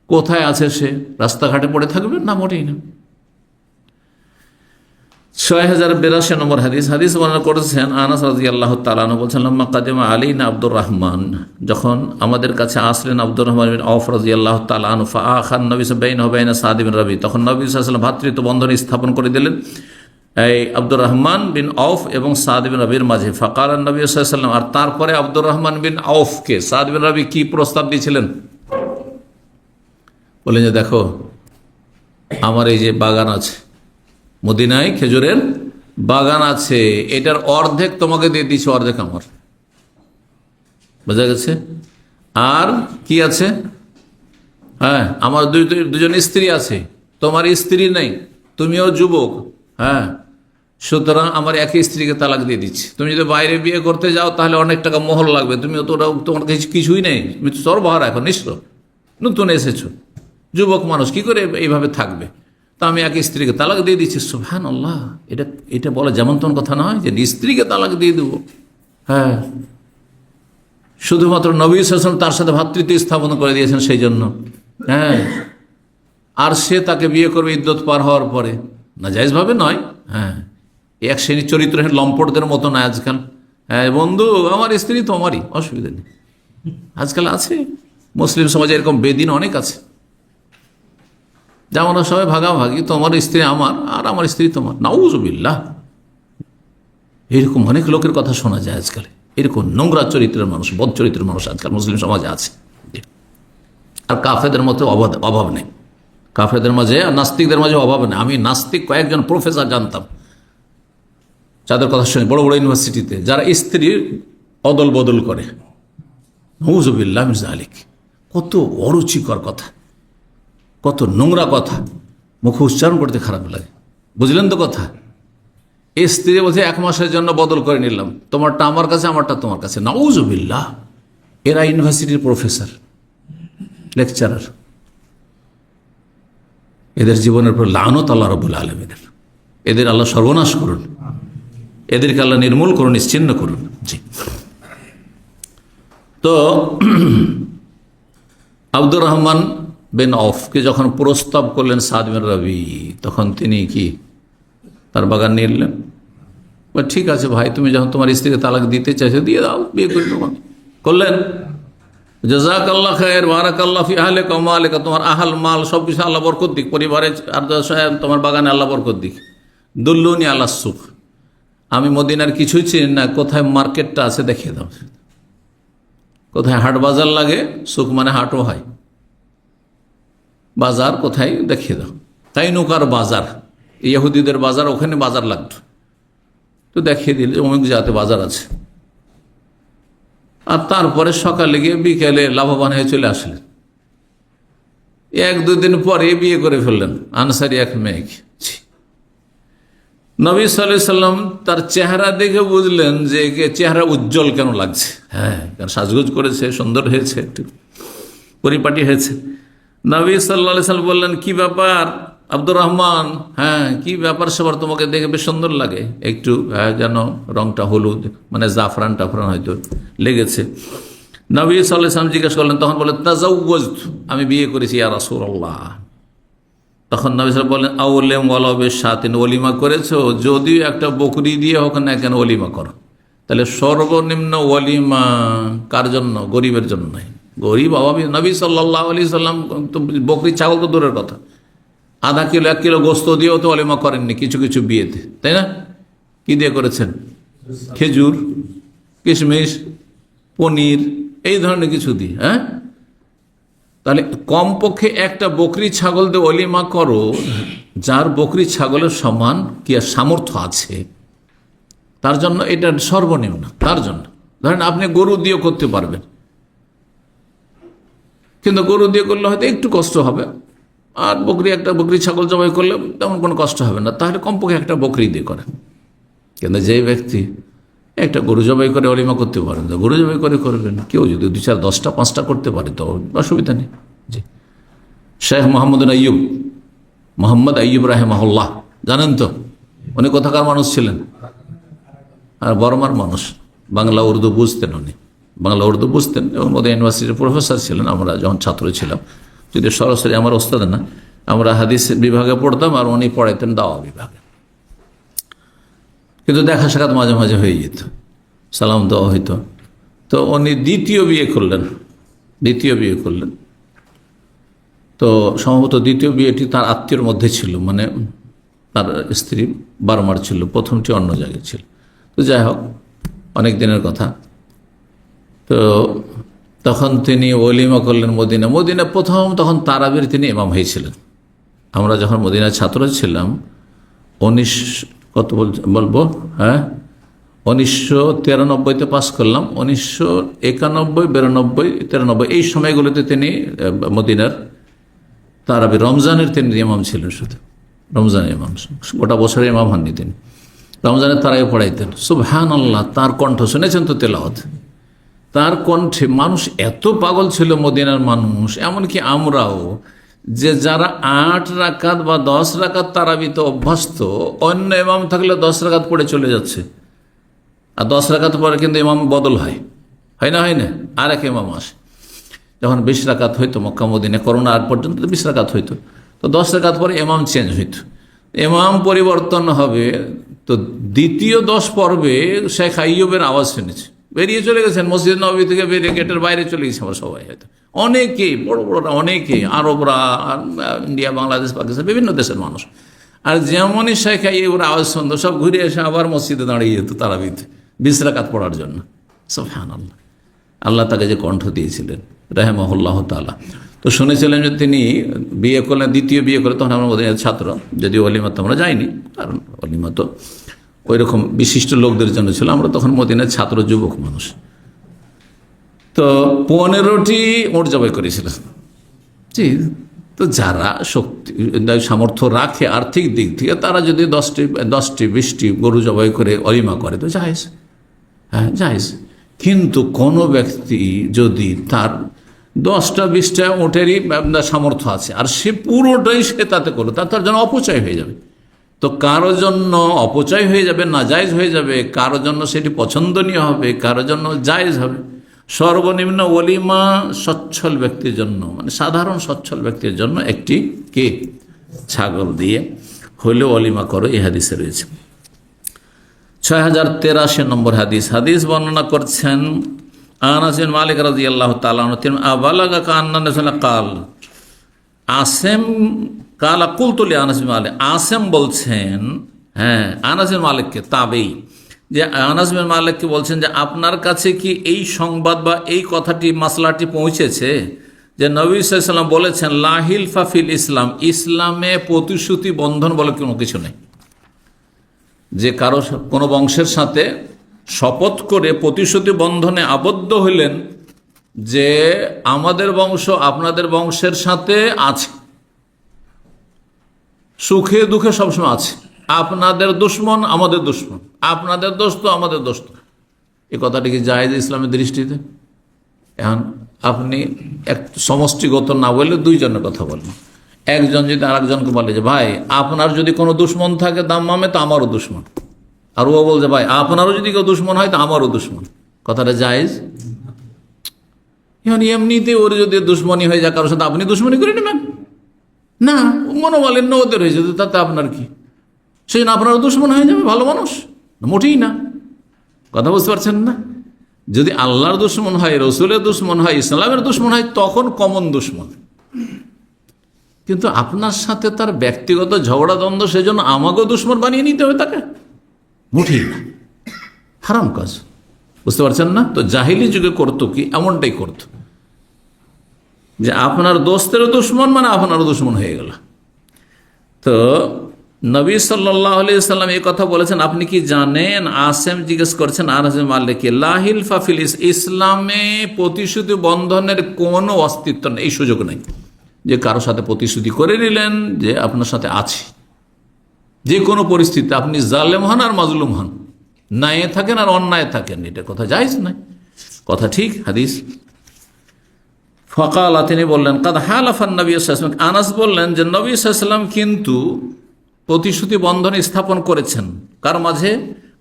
কোথায় আছে, সে রাস্তাঘাটে পড়ে থাকবে না, মোটেই না। 6082 নম্বর হাদিস বর্ণনা করেছেন আনাস রাদিয়াল্লাহু তাআলা আনহু বলছেন লাম্মা কাদিমা আলাইনা আব্দুর রহমান, যখন আমাদের কাছে আসলেন আব্দুর রহমান বিন আউফ রাদিয়াল্লাহু তাআলা আনহু, ফাআখান নবী বাইনাহু ওয়া বাইনা সাদ বিন রবি, তখন নবী সাল্লাল্লাহু আলাইহি ওয়াসাল্লাম ভ্রাতৃত্ব বন্ধন স্থাপন করে দিলেন এই আব্দুর রহমান বিন আউফ এবং সাদ বিন রবির মাঝে। ফাকাল নবী সাল্লাল্লাহু আলাইহি ওয়াসাল্লাম, আর তারপরে আব্দুর রহমান বিন আউফকে সাদ বিন রবি কি প্রস্তাব দিয়েছিলেন, বলেন যে দেখো আমার এই যে বাগান আছে মদিনায় খেজুরের, বাগান আছে, এটার অর্ধেক তোমাকে দিয়ে দিচ্ছি, অর্ধেক আমার। বোঝা গেছে? আর কি আছে? হ্যাঁ, আমার দুজন স্ত্রী আছে, তোমার স্ত্রী নেই, তুমিও যুবক। হ্যাঁ, সুতরাং আমার একই স্ত্রীকে তালাক দিয়ে দিচ্ছি। তুমি যদি বাইরে বিয়ে করতে যাও তাহলে অনেক টাকা মোহর লাগবে, তুমিও তো তোমার কাছে কিছুই নেই, তুমি তো সর্বহারা, এখন নিঃস্ব, নতুন এসেছো, যুবক মানুষ, কি করে এইভাবে থাকবে? তা আমি এক স্ত্রীকে তালাক দিয়ে দিচ্ছি। সুবহানাল্লাহ, এটা বলা যেমন তেমন কথা নয় যে স্ত্রীকে তালাক দিয়ে দেবো। হ্যাঁ, শুধুমাত্র নবী সাল্লাল্লাহু আলাইহি ওয়াসাল্লাম তার সাথে ভ্রাতৃত্ব স্থাপন করে দিয়েছেন সেই জন্য। হ্যাঁ, আর সে তাকে বিয়ে করবে ইদ্যত পার হওয়ার পরে, না জায়েজভাবে নয়। হ্যাঁ, এক শ্রেণীর চরিত্রহীন লম্পটদের মতো নয় আজকাল। হ্যাঁ বন্ধু, আমার স্ত্রী তোমারই, অসুবিধা নেই। আজকাল আছে মুসলিম সমাজে এরকম বেদিন অনেক আছে, যেমন সবাই ভাগাভাগি, তোমার স্ত্রী আমার আর আমার স্ত্রী তোমার। নাউজুবিল্লাহ, এরকম অনেক লোকের কথা শোনা যায় আজকাল। এরকম নোংরা চরিত্রের মানুষ, বদ চরিত্রের মানুষ আজকাল মুসলিম সমাজে আছে। আর কাফেরদের মতো অভাব নেই, কাফেরদের মাঝে আর নাস্তিকদের মাঝে অভাব নেই। আমি নাস্তিক কয়েকজন প্রফেসর জানতাম, যাদের কথা শুনি বড় বড় ইউনিভার্সিটিতে, যারা স্ত্রীর অদল বদল করে। নাউজুবিল্লাহ মিন যালিক। কত অরুচিকর কথা, কত নোংরা কথা, মুখে উচ্চারণ করতে খারাপ লাগে। বুঝলেন তো কথা? স্ত্রী বলছে 1 মাসের জন্য বদল করে নিলাম, তোমারটা আমার কাছে, আমারটা তোমার কাছে। নাউজুবিল্লাহ, এরা ইউনিভার্সিটির প্রফেসর, লেকচারার। এদের জীবনের উপর লানত আল্লাহ রাব্বুল আলামিনের। এদের আল্লাহ সর্বনাশ করুন, এদেরকে আল্লাহ নির্মূল করুন, নিশ্চিহ্ন করুন। জি, তো আব্দুর রহমান বিন আউফকে যখন প্রস্তাব করলেন সাদ বিন রবি, তখন তিনি কি তার বাগান নিয়ে নিলেন। ঠিক আছে ভাই, তুমি যখন তোমার স্ত্রীকে তালাক দিতে চাইছো দিয়ে দাও, বিয়ে করে নেব। করলেন। জাযাকাল্লাহ খায়র, বারাকাল্লাহ ফি আহলিকা ওয়া মালিকা, তোমার আহাল মাল সব কিছু আল্লাহ বরকত দিক, পরিবারে আর তোমার বাগানে আল্লাহ বরকত দিক। দুল্লুনি আলা সুক, আমি মদিনার কিছুই চিনি না, কোথায় মার্কেটটা আছে দেখিয়ে দাও, কোথায় হাট বাজার লাগে, সুক মানে হাটও হয়, বাজার কোথায় দেখিয়ে দাও। তাই নৌকার বাজার, ইহুদিদের বাজার, ওখানে বাজার লাগতো, তো দেখিয়ে দিলে অমুক জাতে বাজার আছে। আর তারপরে সকালে গিয়ে বিকেলে লাভবান হয়ে চলে আসলেন। 1-2 দিন পরে বিয়ে করে ফেললেন আনসারি এক মেয়েকে। নবী সাল্লাল্লাহু আলাইহি সাল্লাম তার চেহারা দেখে বুঝলেন যে একে চেহারা উজ্জ্বল কেন লাগছে। হ্যাঁ, কারণ সাজগোজ করেছে, সুন্দর হয়েছে, একটু পরিপাটি হয়েছে। নবী সাল্লাল্লাহু আলাইহি সাল্লাম বললেন, কি ব্যাপার আব্দুর রহমান? হ্যাঁ, কি ব্যাপার সবার, তোমাকে দেখে বেশ সুন্দর লাগে, একটু যেন রংটা হলুদ, মানে জাফরান টাফরান হয়তো লেগেছে। নবী সাল্লাল্লাহু আলাইহি সাল্লাম জিজ্ঞেস করলেন, তখন বললেন তাজাওয়াজতু, আমি বিয়ে করেছি ইয়া রাসূলুল্লাহ। তখন নবী সাল্লাল্লাহু আলাইহি সাল্লাম বললেন, আউলিম ওয়ালাউ বিশাতিন, ওলিমা করেছো, যদিও একটা বকরি দিয়ে হোক না কেন ওলিমা করো। তাহলে সর্বনিম্ন ওলিমা কার জন্য? গরিবের জন্য নয়, গরিব অভাবী। নবী সাল্লাল্লাহু আলাইহি সাল্লাম তো বকরি ছাগল তো দূরের কথা, আধা কিলো 1 কিলো গোস্ত দিয়েও তো ওলিমা করেননি কিছু কিছু বিয়েতে, তাই না? কি দিয়ে করেছেন? খেজুর, কিশমিশ, পনির, এই ধরনের কিছু দিয়ে। হ্যাঁ, তাহলে কমপক্ষে একটা বকরি ছাগল দিয়ে ওলিমা করো, যার বকরি ছাগলের সমান কি আর সামর্থ্য আছে, তার জন্য এটা সর্বনিম্ন। তার জন্য ধরেন আপনি গরু দিয়ে করতে পারবেন, কিন্তু গরু দিয়ে করলে হয়তো একটু কষ্ট হবে, আর একটা বকরি ছাগল জবাই করলে তেমন কোনো কষ্ট হবে না। তাহলে কমপক্ষে একটা বকরি দিয়ে করেন। কিন্তু যে ব্যক্তি একটা গরু জবাই করে অলিমা করতে পারেন, তো গরু জবাই করে করবেন। কেউ যদি 2, 4, 10টা 5টা করতে পারে তো অসুবিধা নেই। জি, শেখ মোহাম্মদ আইয়ুব রাহিমাহুল্লাহ, জানেন তো উনি কোথাকার মানুষ ছিলেন? আর বর্মার মানুষ, বাংলা উর্দু বুঝতেন উনি, বাংলা উর্দু বুঝতেন এবং মদিনা ইউনিভার্সিটির প্রফেসর ছিলেন। আমরা যখন ছাত্র ছিলাম, যদি সরাসরি আমার ওস্তাদ না, আমরা হাদিস বিভাগে পড়তাম আর উনি পড়াইতেন দাওয়া বিভাগে। কিন্তু দেখা সাক্ষাৎ মাঝে মাঝে হয়ে যেত, সালাম দেওয়া হইতো। তো উনি দ্বিতীয় বিয়ে করলেন। তো সম্ভবত দ্বিতীয় বিয়েটি তার আত্মীয়র মধ্যে ছিল, মানে তার স্ত্রী বার্মার ছিল, প্রথমটি অন্য জায়গায় ছিল। তো যাই হোক, অনেক দিনের কথা। তো তখন তিনি ওলিমা করলেন মদিনা প্রথম, তখন তারাবির তিনি ইমাম হয়েছিলেন। আমরা যখন মদিনার ছাত্র ছিলাম কত বলবো, হ্যাঁ 1993-তে পাস করলাম, 1991, 92, 93 এই সময়গুলোতে তিনি মদিনার তারাবি রমজানের তিনি ইমাম ছিলেন। শুধু রমজানের ইমাম, গোটা বছরের ইমাম হননি তিনি। রমজানের তারাই পড়াইতেন। সুবহানাল্লাহ, তার কণ্ঠ শুনেছেন তো তেলাওয়াত, তার কণ্ঠে মানুষ এত পাগল ছিল মদিনার মানুষ, এমনকি আমরাও, যে যারা 8 রাকাত বা 10 রাকাত তারাবিতে অভ্যস্ত, অন্য ইমাম থাকলে 10 রাকাত পড়ে চলে যাচ্ছে, আর 10 রাকাত পরে কিন্তু ইমাম বদল হয় না, হয় না, আর এক ইমাম আসে। যখন 20 রাকাত হইতো মক্কা মদিনে, করোনা আগ পর্যন্ত 20 রাকাত হইতো, তো 10 রাকাত পরে ইমাম চেঞ্জ হইতো, ইমাম পরিবর্তন হবে। তো দ্বিতীয় 10 পর্বে শেখ আইয়ুবের আওয়াজ শুনেছি, বেরিয়ে চলে গেছেন মসজিদ নববী থেকে, বেরিয়ে গেটের বাইরে চলে গেছে আমরা সবাই, হয়তো অনেকেই, বড় বড়রা অনেকেই, আরবরা, ইন্ডিয়া, বাংলাদেশ, পাকিস্তান, বিভিন্ন দেশের মানুষ। আর যেমনই শেখ আইয়ুবের আওয়াজ শুনতো, সব ঘুরে এসে আবার মসজিদে দাঁড়িয়ে যেত তারাবিতে 20 রাকাত পড়ার জন্য। সুবহানাল্লাহ, আল্লাহ তাকে যে কণ্ঠ দিয়েছিলেন রাহিমাহুল্লাহ তাআলা। তো শুনেছিলেন যে তিনি বিয়ে করলেন, দ্বিতীয় বিয়ে করে, তখন আমরা মদিনার ছাত্র, যদিও অলিমা তো আমরা যাইনি, কারণ অলিমা তো ওই রকম বিশিষ্ট লোকদের জন্য ছিল, আমরা তখন মদিনার ছাত্র, যুবক মানুষ। তো 15টি ওট জবাই করেছিলেন। জি, তো যারা শক্তি সামর্থ্য রাখে আর্থিক দিক থেকে, তারা যদি 10টি 20টি গরু জবাই করে অলিমা করে তো জায়েজ, হ্যাঁ জায়েজ। কিন্তু কোনো ব্যক্তি যদি তার 10টা 20টা ওটেরই সামর্থ্য আছে, আর সে পুরোটাই সে তাতে করলো, তার জন্য অপচয় হয়ে যাবে। তো কারো জন্য অপচয় হয়ে যাবে, নাজায়েজ হয়ে যাবে, কারো জন্য সেটি পছন্দনীয় হবে, কারো জন্য জায়েজ হবে। সর্বনিম্ন ওলিমা সচ্ছল ব্যক্তির জন্য, মানে সাধারণ সচ্ছল ব্যক্তির জন্য একটি কে ছাগল দিয়ে হলেও ওলিমা করো, এই হাদিসে রয়েছে। 6083 নম্বর হাদিস। হাদিস বর্ণনা করছেন আনাস বিন মালিক রাদিয়াল্লাহু তাআলা আনহু, তিনি আবালাগা কান্না রাসূলুল্লাহ কাল আসেম কালা কুলতুলি আনাস বিন মালিক, আসেম বলছেন, হ্যাঁ আনাস বিন মালিককে, তাবেই, যে আনাস বিন মালিককে বলছেন যে আপনার কাছে কি এই সংবাদ বা এই কথাটি, মাসলাটি পৌঁছেছে যে নবী সাল্লাল্লাহু আলাইহি ওয়াসাল্লাম বলেছেন লা হিলফা ফিল ইসলাম, ইসলামে প্রতিশ্রুতি বন্ধন বলে কোনো কিছু নেই, যে কারো কোনো বংশের সাথে শপথ করে প্রতিশ্রুতি বন্ধনে আবদ্ধ হইলেন যে আমাদের বংশ আপনাদের বংশের সাথে আছে, সুখে দুঃখে সবসময় আছে, আপনাদের দুশ্মন আমাদের দুশ্মন, আপনাদের দোস্ত আমাদের দোস্ত, এই কথাটি কি জায়েজ ইসলামের দৃষ্টিতে? এখন আপনি এক সমষ্টিগত না বললে দুইজনের কথা বলবেন। একজন যদি আরেকজনকে বলে যে ভাই আপনার যদি কোনো দুশ্মন থাকে দাম্মামে, তো আমারও দুশ্মন, আর ও বলছে ভাই আপনারও যদি কেউ দুশ্মন হয় তো আমারও দুশ্মন, কথাটা জায়েজ? এখন এমনিতে ওর যদি দুশ্মনী হয়ে যায় কারোর সাথে, আপনি দুশ্মনী করে নেবেন না, মনে বলেন না ওদের হয়েছে, তাতে আপনার কি? সেই জন্য আপনারও দুশ্মন হয়ে যাবে, ভালো মানুষ মোটেই না। কথা বুঝতে পারছেন না? যদি আল্লাহর দুশ্মন হয়, রসুলের দুশ্মন হয়, ইসলামের দুশ্মন হয়, তখন কমন দুশ্মন। কিন্তু আপনার সাথে তার ব্যক্তিগত ঝগড়া দ্বন্দ্ব, সেজন্য আমাকেও দুশ্মন বানিয়ে নিতে হবে তাকে, মোটেই না, হারাম কাজ। বুঝতে পারছেন না? তো জাহিলি যুগে করতো কি, এমনটাই করতো যে আপনার দোস্তেরও দুশ্মন মানে আপনারও দুশ্মন হয়ে গেল। তো নবী সাল্লাল্লাহু আলাইহি ওয়াসাল্লাম এই কথা বলেছেন, আপনি কি জানেন? আসেম জিজ্ঞেস করছেন আনাস বিন মালিককে, লা হিলফা ফিল ইসলামে প্রতিশ্রুতি বন্ধনের কোনো অস্তিত্ব নেই, এই সুযোগ নেই যে কারোর সাথে প্রতিশ্রুতি করে নিলেন যে আপনার সাথে আছি, যে কোনো পরিস্থিতিতে আপনি জালেম হন আর মাজলুম হন, ন্যায়ে থাকেন আর অন্যায় থাকেন, এটা কথা জায়েজ নাই, কথা ঠিক। হাদিস ফাকালা, তিনি বললেন কাদ হালাফান নবী সাল্লাল্লাহু আলাইহি ওয়াসাল্লাম, আনাস বললেন যে নবী সাল্লাল্লাহু আলাইহি ওয়াসাল্লাম কিন্তু প্রতিশ্রুতি বন্ধন স্থাপন করেছেন, কার মাঝে?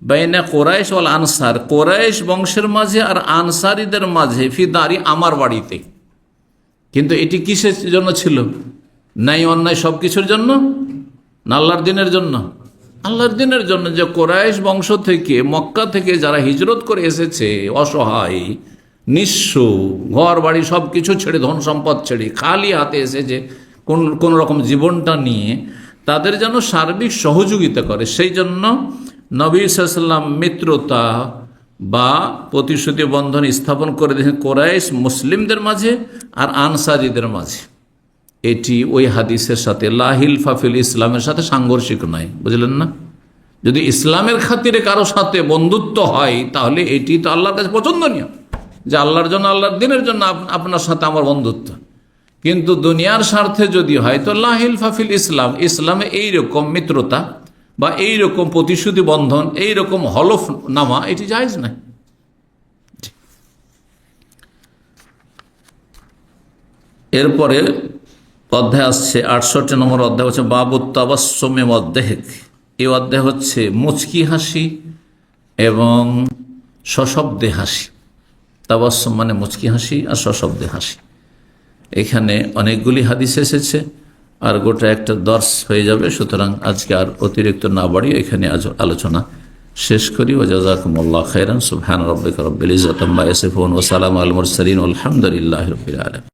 বাইনা কোরাইশ ওয়াল আনসার, কোরাইশ বংশের মাঝে আর আনসারীদের মাঝে, ফি দারি, আমার বাড়িতে। কিন্তু এটি কিসের জন্য ছিল? ন্যায় অন্যায় সব কিছুর জন্য না আল্লাহর দিনের জন্য? আল্লাহর দিনের জন্য। যে কোরাইশ বংশ থেকে, মক্কা থেকে যারা হিজরত করে এসেছে, অসহায় নিঃস্ব, ঘর বাড়ি সব কিছু ছেড়ে, ধন সম্পদ ছেড়ে খালি হাতে এসেছে কোন রকম জীবনটা নিয়ে, তাদের যেন সার্বিক সহযোগিতা করে, সেই জন্য নবী সাল্লাল্লাহু আলাইহি ওয়াসাল্লাম মিত্রতা বা প্রতিশ্রুতি বন্ধন স্থাপন করে দিয়েছেন কোরাইশ মুসলিমদের মাঝে আর আনসারীদের মাঝে। এটি ওই হাদিসের সাথে লা হিলফা ফিল ইসলামের সাথে সাংঘর্ষিক নয়, বুঝলেন না? যদি ইসলামের খাতিরে কারো সাথে বন্ধুত্ব হয় তাহলে এটি তো আল্লাহর কাছে পছন্দনীয়, যে আল্লাহর জন্য, আল্লাহর দিনের জন্য আপনার সাথে আমার বন্ধুত্ব। কিন্তু দুনিয়ার স্বার্থে যদি হয় তো লা হিলফা ফিল ইসলাম, ইসলামে এইরকম মিত্রতা বা এইরকম প্রতিশ্রুতি বন্ধন, এইরকম হলফনামা এটি জায়েজ নাই। এরপরে অধ্যায় আসছে 68 নম্বর অধ্যায়, হচ্ছে বাবুত তাবাসসুমে ওয়াদ-দাহিক। এই অধ্যায় হচ্ছে মুচকি হাসি এবং সশব্দে হাসি। তাবাসসুম মানে মুচকি হাসি আর সশব্দে হাসি। এখানে অনেকগুলি হাদিস এসেছে আর গোটা একটা দর্স হয়ে যাবে, সুতরাং আজকে আর অতিরিক্ত না বাড়িয়ে এখানে আজ আলোচনা শেষ করি। ওয়া জাযাকুমুল্লাহু খাইরান। সুবহান রাব্বিকা রাব্বিল ইজ্জাতি আম্মা ইয়াসিফুন ওয়া সালামুন আলাল মুরসালিন ওয়া আলহামদুলিল্লাহি রাব্বিল আলামিন।